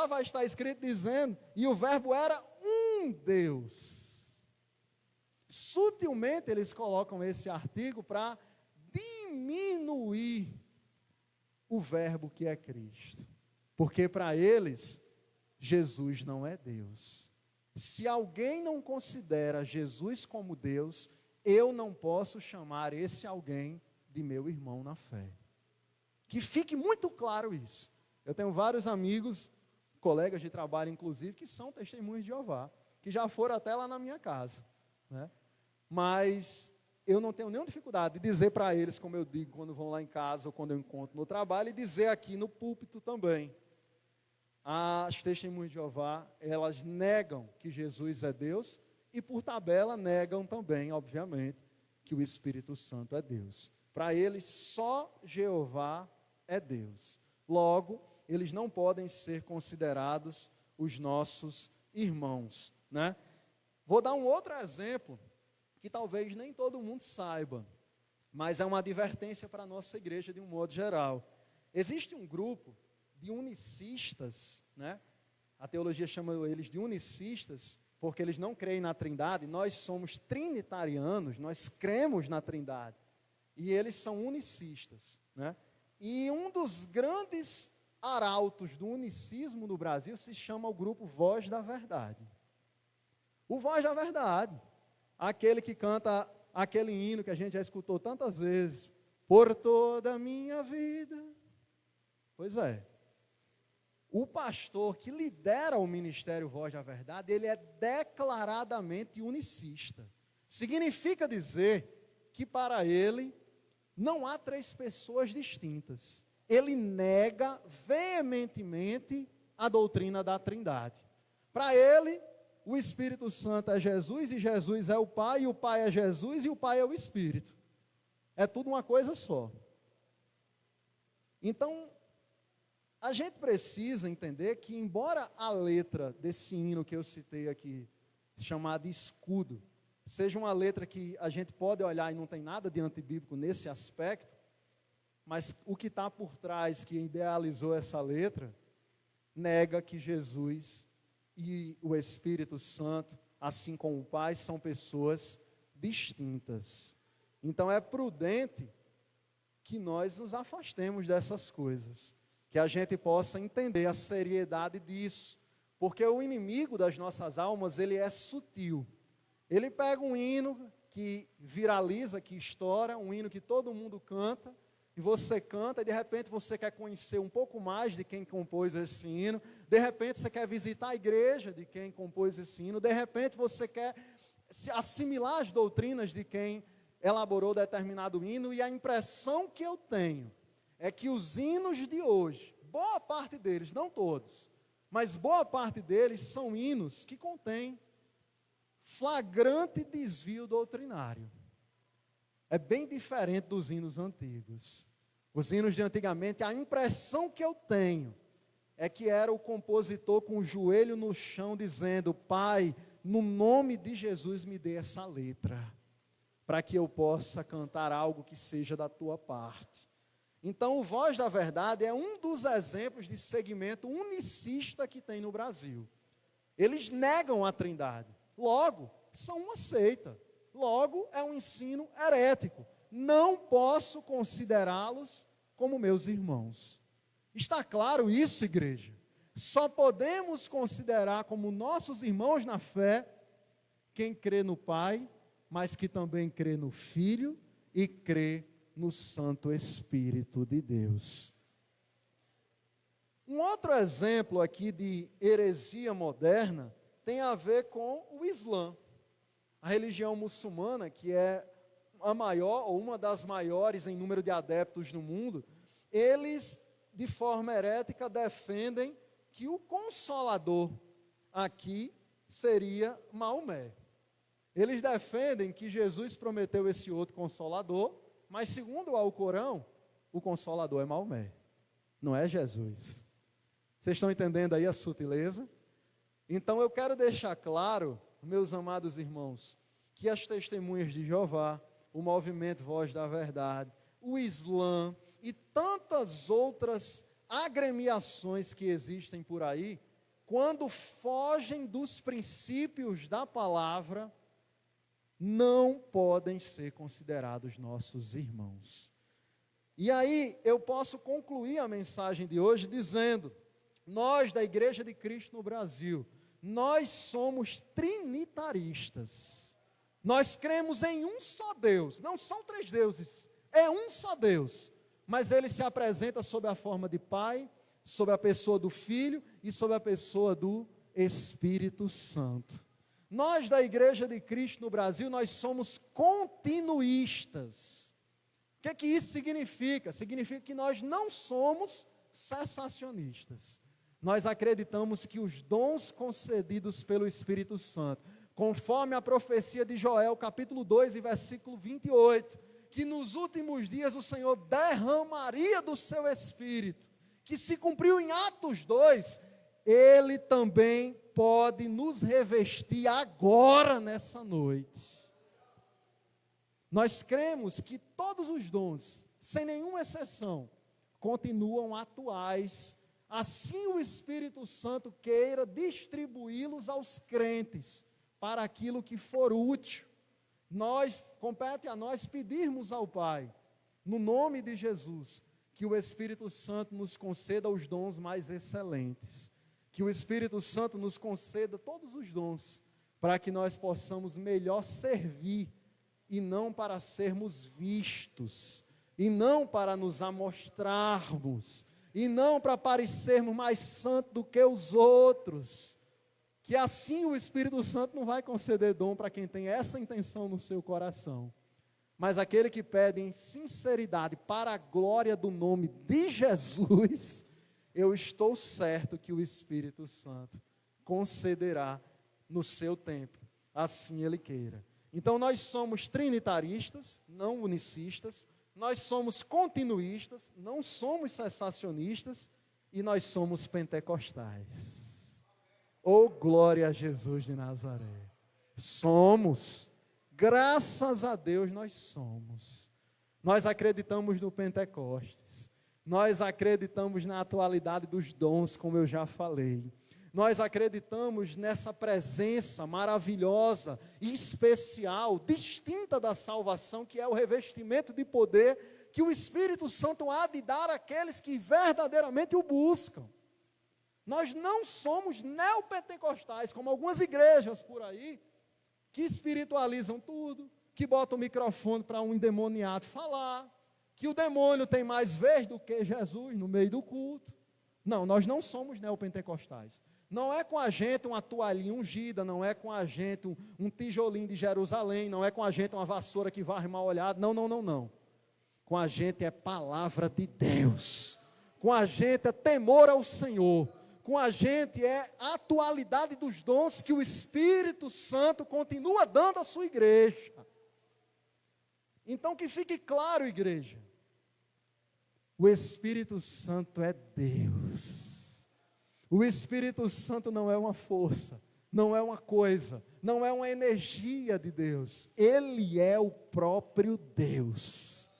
vai estar escrito dizendo, e o Verbo era um Deus. Sutilmente eles colocam esse artigo para diminuir o Verbo que é Cristo. Porque para eles, Jesus não é Deus. Se alguém não considera Jesus como Deus, eu não posso chamar esse alguém de meu irmão na fé. Que fique muito claro isso. Eu tenho vários amigos, colegas de trabalho inclusive, que são testemunhas de Jeová, que já foram até lá na minha casa, né? Mas eu não tenho nenhuma dificuldade de dizer para eles, como eu digo quando vão lá em casa ou quando eu encontro no trabalho, e dizer aqui no púlpito também. As testemunhas de Jeová, elas negam que Jesus é Deus e, por tabela, negam também, obviamente, que o Espírito Santo é Deus. Para eles, só Jeová é Deus. Logo, eles não podem ser considerados os nossos irmãos, né? Vou dar um outro exemplo que talvez nem todo mundo saiba, mas é uma advertência para a nossa igreja de um modo geral. Existe um grupo de unicistas, né? A teologia chama eles de unicistas, porque eles não creem na Trindade. Nós somos trinitarianos, nós cremos na Trindade, e eles são unicistas, né? E um dos grandes arautos do unicismo no Brasil se chama o grupo Voz da Verdade. O Voz da Verdade, aquele que canta aquele hino que a gente já escutou tantas vezes, por toda a minha vida. Pois é. O pastor que lidera o ministério Voz da Verdade, ele é declaradamente unicista. Significa dizer que para ele não há três pessoas distintas. Ele nega veementemente a doutrina da Trindade. Para ele, o Espírito Santo é Jesus, e Jesus é o Pai, e o Pai é Jesus, e o Pai é o Espírito. É tudo uma coisa só. Então, a gente precisa entender que, embora a letra desse hino que eu citei aqui, chamado Escudo, seja uma letra que a gente pode olhar e não tem nada de antibíblico nesse aspecto, mas o que está por trás, que idealizou essa letra, nega que Jesus e o Espírito Santo, assim como o Pai, são pessoas distintas. Então é prudente que nós nos afastemos dessas coisas, que a gente possa entender a seriedade disso, porque o inimigo das nossas almas, ele é sutil. Ele pega um hino que viraliza, que estoura, um hino que todo mundo canta, e você canta, e de repente você quer conhecer um pouco mais de quem compôs esse hino, de repente você quer visitar a igreja de quem compôs esse hino, de repente você quer assimilar as doutrinas de quem elaborou determinado hino, e a impressão que eu tenho é que os hinos de hoje, boa parte deles, não todos, mas boa parte deles são hinos que contêm flagrante desvio doutrinário. É bem diferente dos hinos antigos. Os hinos de antigamente, a impressão que eu tenho é que era o compositor com o joelho no chão dizendo: Pai, no nome de Jesus me dê essa letra, para que eu possa cantar algo que seja da tua parte. Então, o Voz da Verdade é um dos exemplos de segmento unicista que tem no Brasil. Eles negam a Trindade. Logo, são uma seita. Logo, é um ensino herético. Não posso considerá-los como meus irmãos. Está claro isso, igreja? Só podemos considerar como nossos irmãos na fé quem crê no Pai, mas que também crê no Filho e crê no Santo Espírito de Deus. Um outro exemplo aqui de heresia moderna tem a ver com o Islã. A religião muçulmana, que é a maior ou uma das maiores em número de adeptos no mundo, eles, de forma herética, defendem que o Consolador aqui seria Maomé. Eles defendem que Jesus prometeu esse outro Consolador, mas segundo o Alcorão, o Consolador é Maomé, não é Jesus. Vocês estão entendendo aí a sutileza? Então eu quero deixar claro, meus amados irmãos, que as Testemunhas de Jeová, o Movimento Voz da Verdade, o Islã e tantas outras agremiações que existem por aí, quando fogem dos princípios da palavra, não podem ser considerados nossos irmãos. E aí eu posso concluir a mensagem de hoje dizendo: nós da Igreja de Cristo no Brasil, nós somos trinitaristas. Nós cremos em um só Deus, não são três deuses, é um só Deus, mas ele se apresenta sob a forma de Pai, sob a pessoa do Filho e sob a pessoa do Espírito Santo. Nós da Igreja de Cristo no Brasil, nós somos continuistas. O que isso significa? Significa que nós não somos cessacionistas. Nós acreditamos que os dons concedidos pelo Espírito Santo, conforme a profecia de Joel, capítulo 2 e versículo 28, que nos últimos dias o Senhor derramaria do seu Espírito, que se cumpriu em Atos 2, Ele também pode nos revestir agora, nessa noite. Nós cremos que todos os dons, sem nenhuma exceção, continuam atuais, assim o Espírito Santo queira distribuí-los aos crentes, para aquilo que for útil. Compete a nós pedirmos ao Pai, no nome de Jesus, que o Espírito Santo nos conceda os dons mais excelentes, que o Espírito Santo nos conceda todos os dons, para que nós possamos melhor servir, e não para sermos vistos, e não para nos amostrarmos, e não para parecermos mais santos do que os outros, que assim o Espírito Santo não vai conceder dom para quem tem essa intenção no seu coração, mas aquele que pede em sinceridade, para a glória do nome de Jesus, eu estou certo que o Espírito Santo concederá no seu tempo, assim Ele queira. Então nós somos trinitaristas, não unicistas, nós somos continuistas, não somos cessacionistas, e nós somos pentecostais. Oh, glória a Jesus de Nazaré. Somos, graças a Deus nós somos. Nós acreditamos no Pentecostes. Nós acreditamos na atualidade dos dons, como eu já falei. Nós acreditamos nessa presença maravilhosa, especial, distinta da salvação, que é o revestimento de poder que o Espírito Santo há de dar àqueles que verdadeiramente o buscam. Nós não somos neopentecostais, como algumas igrejas por aí, que espiritualizam tudo, que botam o microfone para um endemoniado falar, que o demônio tem mais vez do que Jesus no meio do culto. Não, nós não somos neopentecostais. Não é com a gente uma toalhinha ungida, não é com a gente um tijolinho de Jerusalém, não é com a gente uma vassoura que varre mal olhado, não. Com a gente é palavra de Deus, com a gente é temor ao Senhor, com a gente é atualidade dos dons que o Espírito Santo continua dando à sua igreja. Então que fique claro, igreja, o Espírito Santo é Deus. O Espírito Santo não é uma força, não é uma coisa, não é uma energia de Deus. Ele é o próprio Deus.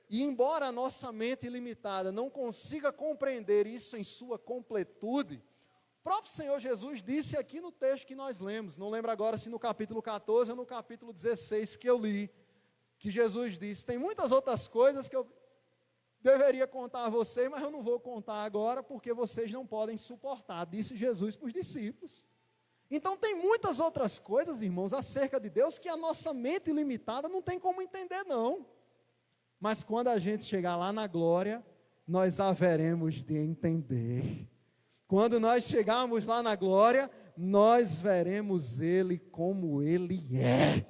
E embora a nossa mente limitada não consiga compreender isso em sua completude, o próprio Senhor Jesus disse aqui no texto que nós lemos, não lembro agora se no capítulo 14 ou no capítulo 16 que eu li, que Jesus disse, tem muitas outras coisas que eu deveria contar a vocês, mas eu não vou contar agora, porque vocês não podem suportar, disse Jesus para os discípulos. Então tem muitas outras coisas, irmãos, acerca de Deus, que a nossa mente limitada não tem como entender, não. Mas quando a gente chegar lá na glória, nós haveremos de entender. Quando nós chegarmos lá na glória, nós veremos Ele como Ele é.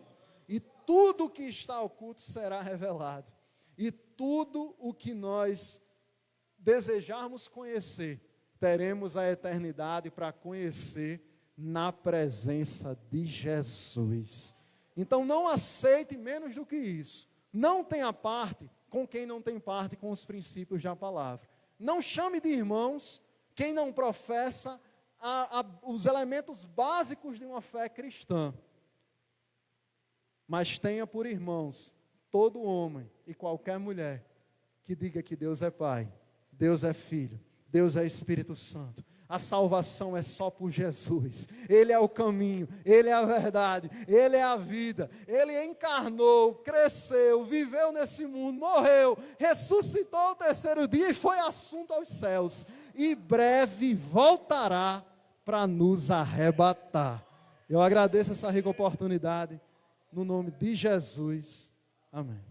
E tudo que está oculto será revelado. E tudo o que nós desejarmos conhecer, teremos a eternidade para conhecer na presença de Jesus. Então não aceite menos do que isso. Não tenha parte com quem não tem parte com os princípios da palavra. Não chame de irmãos quem não professa os elementos básicos de uma fé cristã. Mas tenha por irmãos todo homem e qualquer mulher que diga que Deus é Pai, Deus é Filho, Deus é Espírito Santo. A salvação é só por Jesus. Ele é o caminho, Ele é a verdade, Ele é a vida. Ele encarnou, cresceu, viveu nesse mundo, morreu, ressuscitou ao terceiro dia e foi assunto aos céus. E breve voltará para nos arrebatar. Eu agradeço essa rica oportunidade, no nome de Jesus. Amém.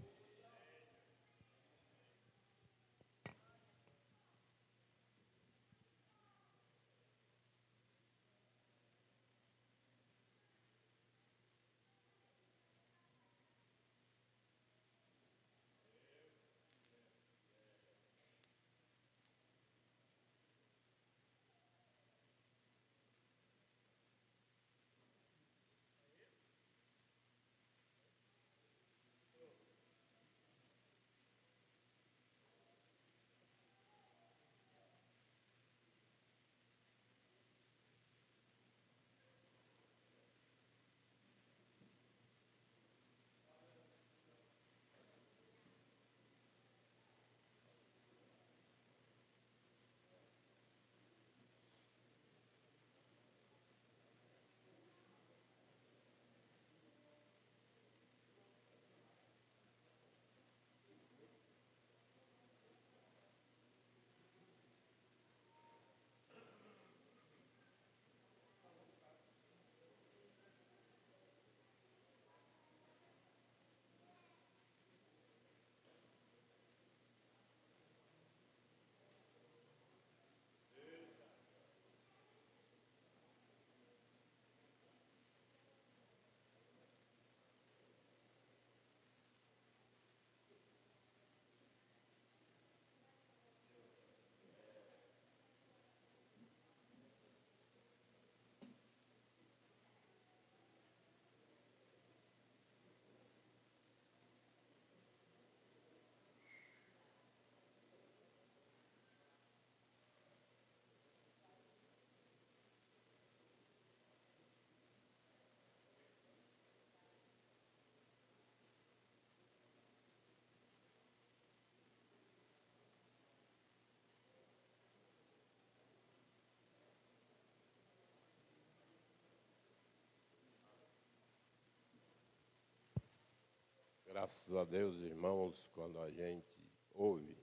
Graças a Deus, irmãos, quando a gente ouve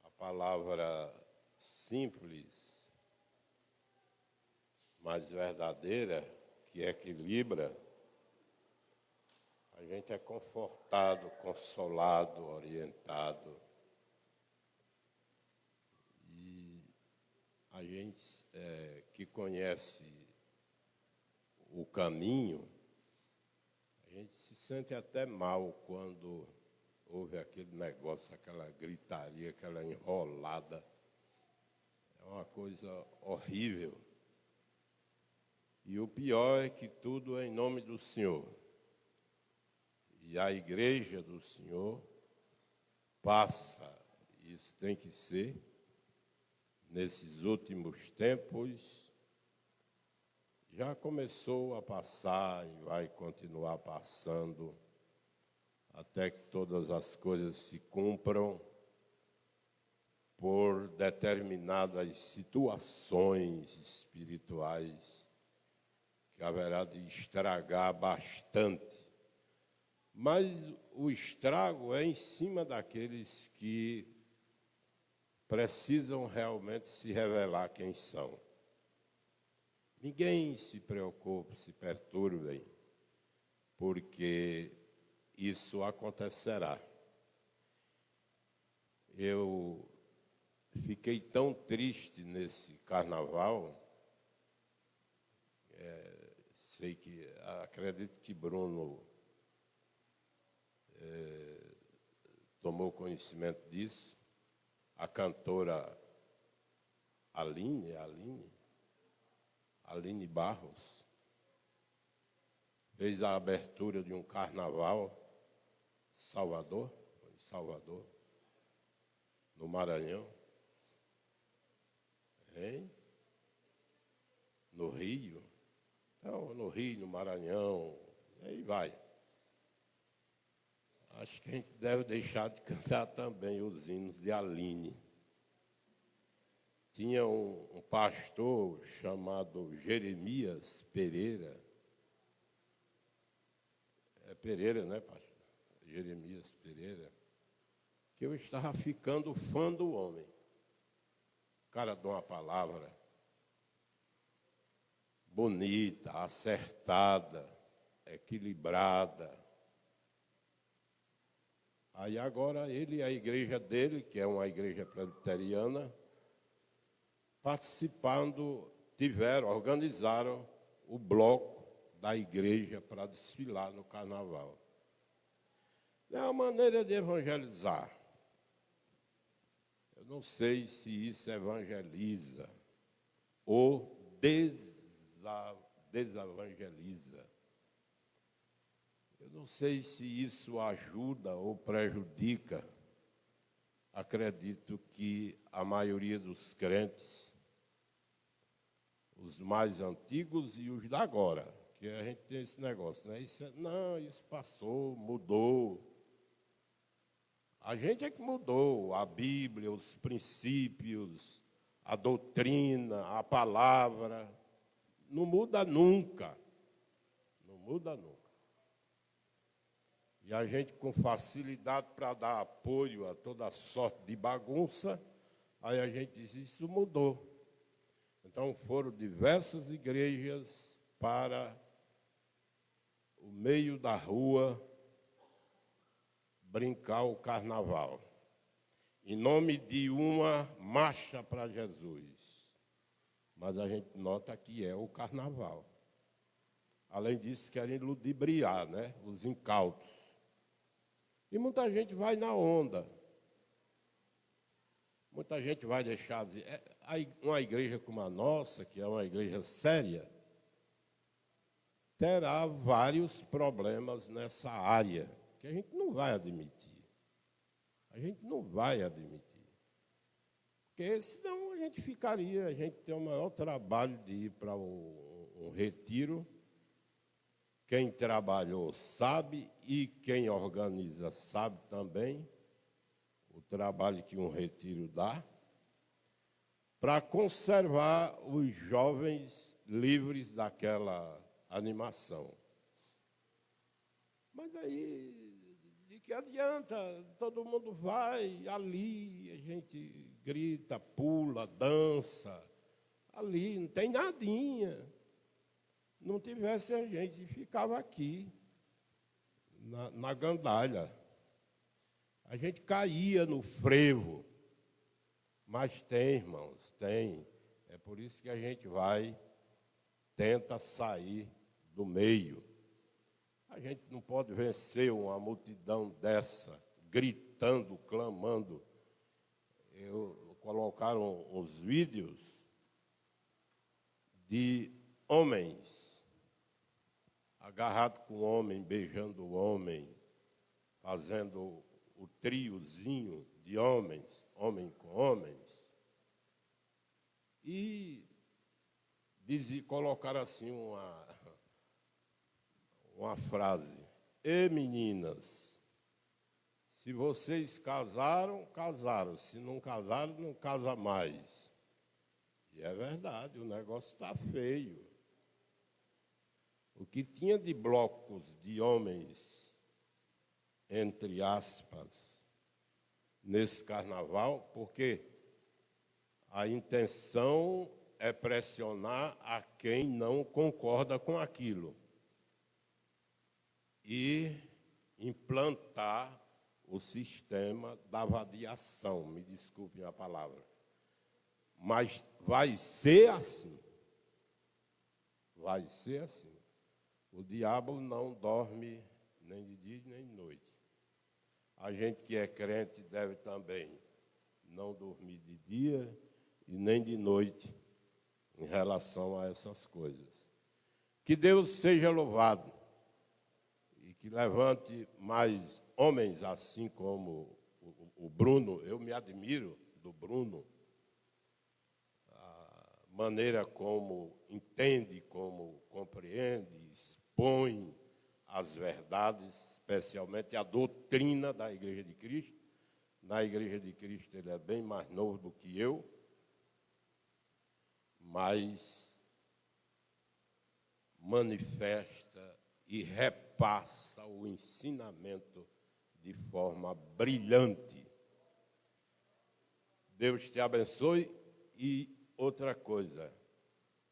a palavra simples, mas verdadeira, que equilibra, a gente é confortado, consolado, orientado. E a gente que conhece o caminho, a gente se sente até mal quando ouve aquele negócio, aquela gritaria, aquela enrolada. É uma coisa horrível. E o pior é que tudo é em nome do Senhor. E a igreja do Senhor passa, isso tem que ser, nesses últimos tempos, já começou a passar e vai continuar passando até que todas as coisas se cumpram por determinadas situações espirituais que haverá de estragar bastante. Mas o estrago é em cima daqueles que precisam realmente se revelar quem são. Ninguém se preocupe, se perturbem, porque isso acontecerá. Eu fiquei tão triste nesse carnaval, sei que, acredito que Bruno tomou conhecimento disso, a cantora Aline Barros, fez a abertura de um carnaval em Salvador, no Maranhão, no Rio, então, no Rio, no Maranhão, aí vai. Acho que a gente deve deixar de cantar também os hinos de Aline. Tinha um pastor chamado Jeremias Pereira. É Pereira, né, pastor? Jeremias Pereira. Que eu estava ficando fã do homem. O cara de uma palavra bonita, acertada, equilibrada. Aí agora ele e a igreja dele, que é uma igreja presbiteriana, organizaram o bloco da igreja para desfilar no carnaval. É uma maneira de evangelizar. Eu não sei se isso evangeliza ou desevangeliza. Eu não sei se isso ajuda ou prejudica. Acredito que a maioria dos crentes, os mais antigos e os da agora, que a gente tem esse negócio, né? Isso passou, mudou. A gente é que mudou a Bíblia, os princípios, a doutrina, a palavra. Não muda nunca. Não muda nunca. E a gente, com facilidade para dar apoio a toda sorte de bagunça, aí a gente diz, isso mudou. Então foram diversas igrejas para o meio da rua brincar o carnaval, em nome de uma marcha para Jesus. Mas a gente nota que é o carnaval. Além disso, querem ludibriar, né, os incautos. E muita gente vai na onda. Muita gente vai deixar de... Uma igreja como a nossa, que é uma igreja séria, terá vários problemas nessa área, que a gente não vai admitir. A gente não vai admitir. Porque senão a gente tem o maior trabalho de ir para um retiro. Quem trabalhou sabe e quem organiza sabe também o trabalho que um retiro dá para conservar os jovens livres daquela animação. Mas aí, de que adianta? Todo mundo vai ali, a gente grita, pula, dança. Ali, não tem nadinha. Não tivesse a gente, ficava aqui, na gandalha. A gente caía no frevo. Mas tem, irmãos, tem. É por isso que a gente tenta sair do meio. A gente não pode vencer uma multidão dessa, gritando, clamando. Colocaram uns vídeos de homens, agarrado com o homem, beijando o homem, fazendo o triozinho de homens, homem com homens. E colocaram assim uma frase: "E meninas, se vocês casaram, casaram. Se não casaram, não casa mais." E é verdade, o negócio está feio. O que tinha de blocos de homens, entre aspas, nesse carnaval, porque a intenção é pressionar a quem não concorda com aquilo e implantar o sistema da vadiação, me desculpem a palavra. Mas vai ser assim. Vai ser assim. O diabo não dorme nem de dia nem de noite. A gente que é crente deve também não dormir de dia e nem de noite em relação a essas coisas. Que Deus seja louvado e que levante mais homens assim como o Bruno. Eu me admiro do Bruno, a maneira como entende, como compreende, expõe as verdades, especialmente a doutrina da Igreja de Cristo. Na Igreja de Cristo ele é bem mais novo do que eu, mas manifesta e repassa o ensinamento de forma brilhante. Deus te abençoe. E outra coisa,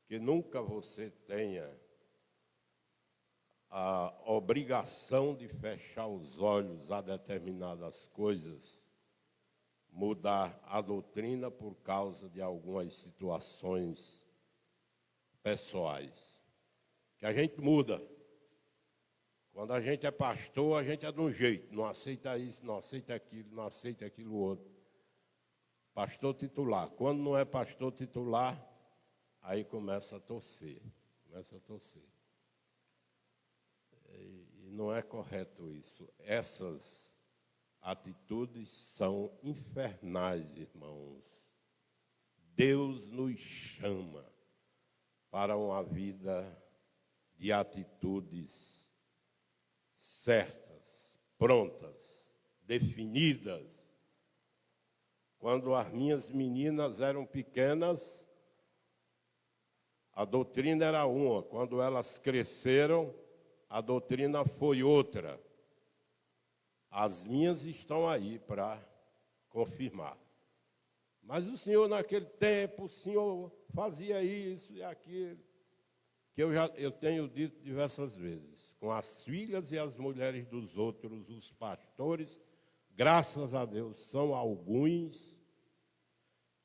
que nunca você tenha a obrigação de fechar os olhos a determinadas coisas, mudar a doutrina por causa de algumas situações pessoais. Que a gente muda. Quando a gente é pastor, a gente é de um jeito, não aceita isso, não aceita aquilo, não aceita aquilo outro. Pastor titular. Quando não é pastor titular, aí começa a torcer. Começa a torcer. E não é correto isso. Essas atitudes são infernais, irmãos. Deus nos chama para uma vida de atitudes certas, prontas, definidas. Quando as minhas meninas eram pequenas, a doutrina era uma. Quando elas cresceram, a doutrina foi outra. As minhas estão aí para confirmar. Mas o Senhor, naquele tempo, o Senhor fazia isso e aquilo, que eu tenho dito diversas vezes. Com as filhas e as mulheres dos outros, os pastores, graças a Deus, são alguns,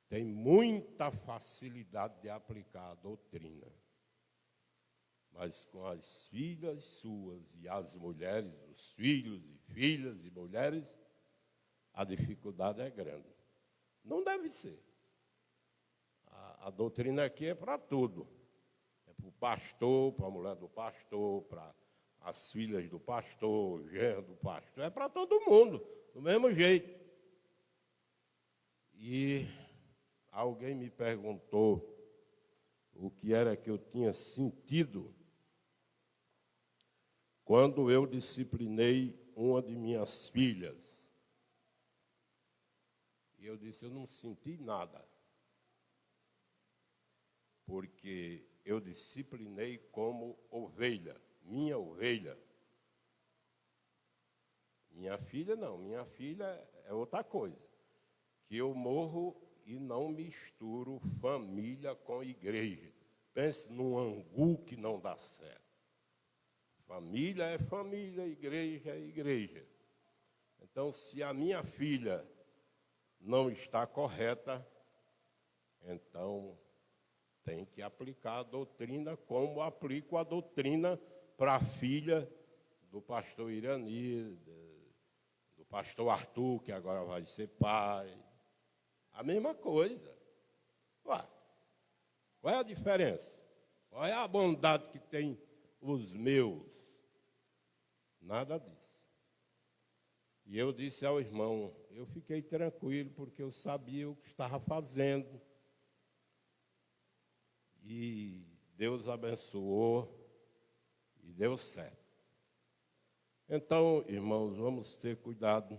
têm muita facilidade de aplicar a doutrina. Mas com as filhas suas e as mulheres, os filhos e filhas e mulheres, a dificuldade é grande. Não deve ser. A doutrina aqui é para tudo. É para o pastor, para a mulher do pastor, para as filhas do pastor, o genro do pastor. É para todo mundo, do mesmo jeito. E alguém me perguntou o que era que eu tinha sentido quando eu disciplinei uma de minhas filhas. E eu disse, eu não senti nada. Porque eu disciplinei como ovelha, minha ovelha. Minha filha não, minha filha é outra coisa. Que eu morro e não misturo família com igreja. Pense num angu que não dá certo. Família é família, igreja é igreja. Então, se a minha filha não está correta, então tem que aplicar a doutrina como aplico a doutrina para a filha do pastor Irani, do pastor Arthur, que agora vai ser pai. A mesma coisa. Ué, qual é a diferença? Qual é a bondade que tem os meus? Nada disso. E eu disse ao irmão, eu fiquei tranquilo porque eu sabia o que estava fazendo. E Deus abençoou e deu certo. Então, irmãos, vamos ter cuidado,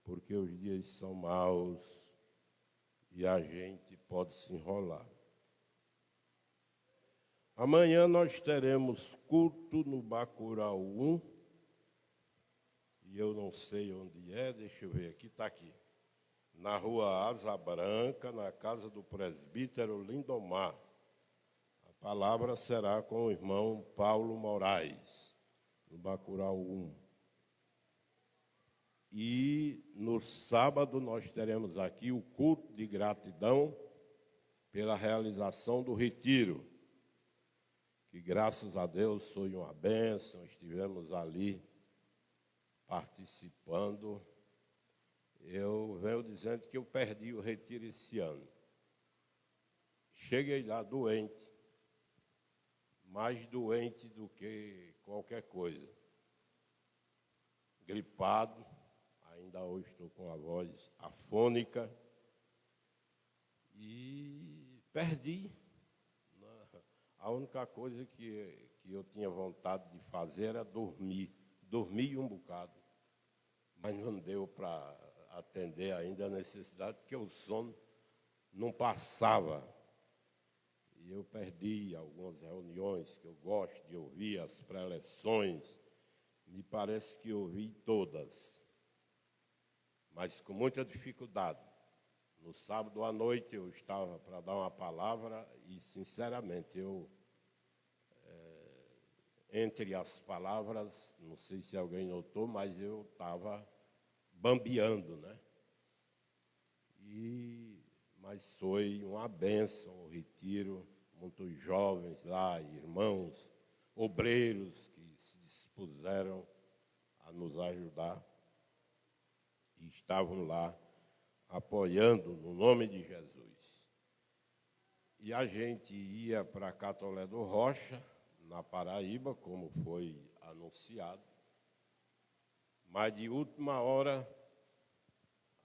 porque os dias são maus e a gente pode se enrolar. Amanhã nós teremos culto no Bacurau 1, e eu não sei onde é, deixa eu ver aqui, está aqui. Na rua Asa Branca, na casa do presbítero Lindomar. A palavra será com o irmão Paulo Moraes, no Bacurau 1. E no sábado nós teremos aqui o culto de gratidão pela realização do retiro, que graças a Deus foi uma bênção, estivemos ali participando. Eu venho dizendo que eu perdi o retiro esse ano. Cheguei lá doente, mais doente do que qualquer coisa. Gripado, ainda hoje estou com a voz afônica e perdi. A única coisa que eu tinha vontade de fazer era dormir. Dormi um bocado, mas não deu para atender ainda a necessidade, porque o sono não passava. E eu perdi algumas reuniões que eu gosto de ouvir, as preleções. Me parece que ouvi todas, mas com muita dificuldade. No sábado à noite eu estava para dar uma palavra e, sinceramente, entre as palavras, não sei se alguém notou, mas eu estava bambeando, né? Mas foi uma bênção o retiro, muitos jovens lá, irmãos, obreiros que se dispuseram a nos ajudar e estavam lá apoiando no nome de Jesus. E a gente ia para Catolé do Rocha, na Paraíba, como foi anunciado, mas de última hora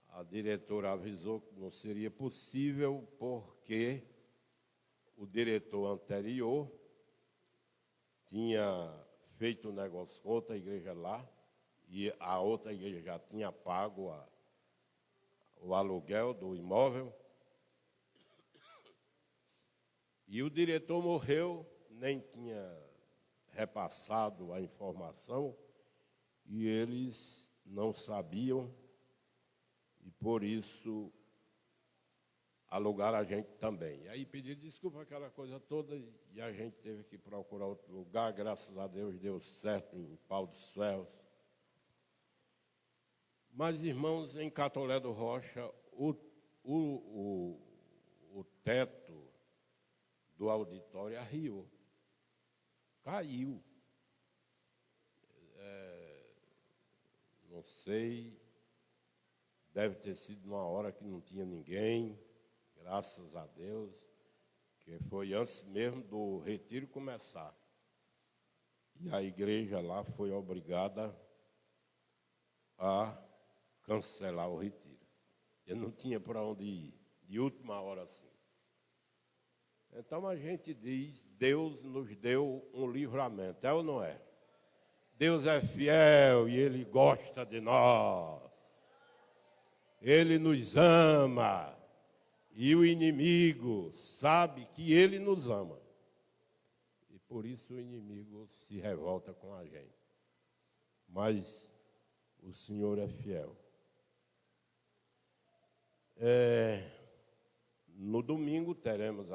a diretora avisou que não seria possível porque o diretor anterior tinha feito um negócio com outra igreja lá e a outra igreja já tinha pago o aluguel do imóvel. E o diretor morreu, nem tinha repassado a informação e eles não sabiam e, por isso, alugaram a gente também. E aí pediram desculpa, aquela coisa toda, e a gente teve que procurar outro lugar. Graças a Deus deu certo em Pau dos Céus. Mas, irmãos, em Catolé do Rocha, o teto do auditório arriou. Caiu. Não sei, deve ter sido numa hora que não tinha ninguém, graças a Deus, que foi antes mesmo do retiro começar. E a igreja lá foi obrigada a cancelar o retiro. Eu não tinha para onde ir, de última hora assim. Então a gente diz, Deus nos deu um livramento, é ou não é? Deus é fiel e Ele gosta de nós. Ele nos ama. E o inimigo sabe que Ele nos ama. E por isso o inimigo se revolta com a gente. Mas O Senhor é fiel. No domingo teremos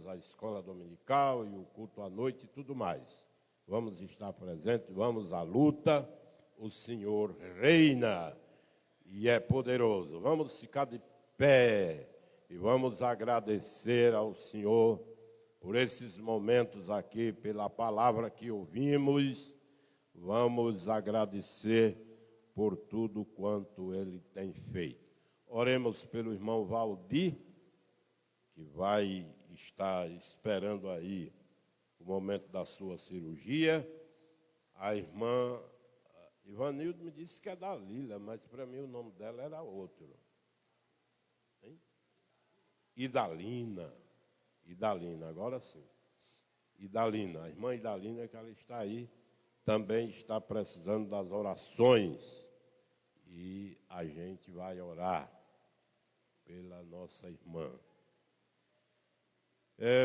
a escola dominical e o culto à noite e tudo mais. Vamos estar presentes, vamos à luta. O Senhor reina e é poderoso. Vamos ficar de pé e vamos agradecer ao Senhor por esses momentos aqui, pela palavra que ouvimos. Vamos agradecer por tudo quanto Ele tem feito. Oremos pelo irmão Valdir, que vai estar esperando aí o momento da sua cirurgia. A irmã Ivanildo me disse que é Dalila, mas para mim o nome dela era outro. Hein? Idalina, agora sim. Idalina, a irmã Idalina, que ela está aí, também está precisando das orações. E a gente vai orar pela nossa irmã.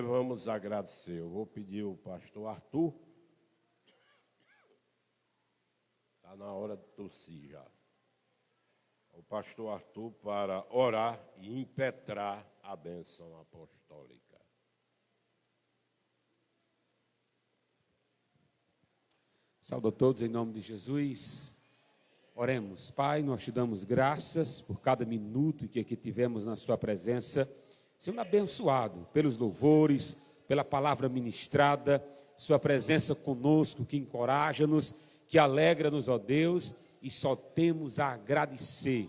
Vamos agradecer. Eu vou pedir ao pastor Arthur. Está na hora de tossir já. O pastor Arthur para orar e impetrar a bênção apostólica. Saúdo a todos em nome de Jesus. Oremos. Pai, nós te damos graças por cada minuto que aqui tivemos na sua presença, sendo abençoado pelos louvores, pela palavra ministrada, sua presença conosco que encoraja-nos, que alegra-nos, ó Deus, e só temos a agradecer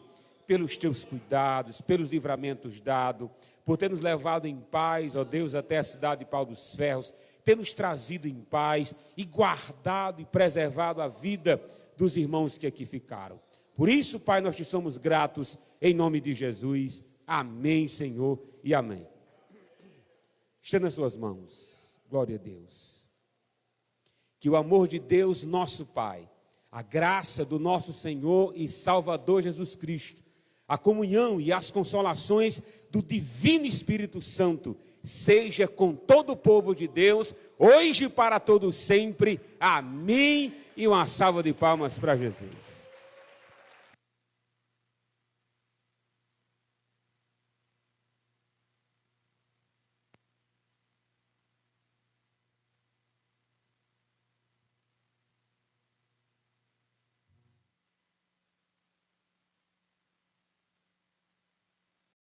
pelos teus cuidados, pelos livramentos dados, por ter nos levado em paz, ó Deus, até a cidade de Pau dos Ferros, ter nos trazido em paz e guardado e preservado a vida dos irmãos que aqui ficaram. Por isso, Pai, nós te somos gratos, em nome de Jesus. Amém, Senhor, e amém. Estenda nas suas mãos. Glória a Deus. Que o amor de Deus, nosso Pai, a graça do nosso Senhor e Salvador Jesus Cristo, a comunhão e as consolações do Divino Espírito Santo, seja com todo o povo de Deus, hoje e para todo sempre. Amém. E uma salva de palmas para Jesus.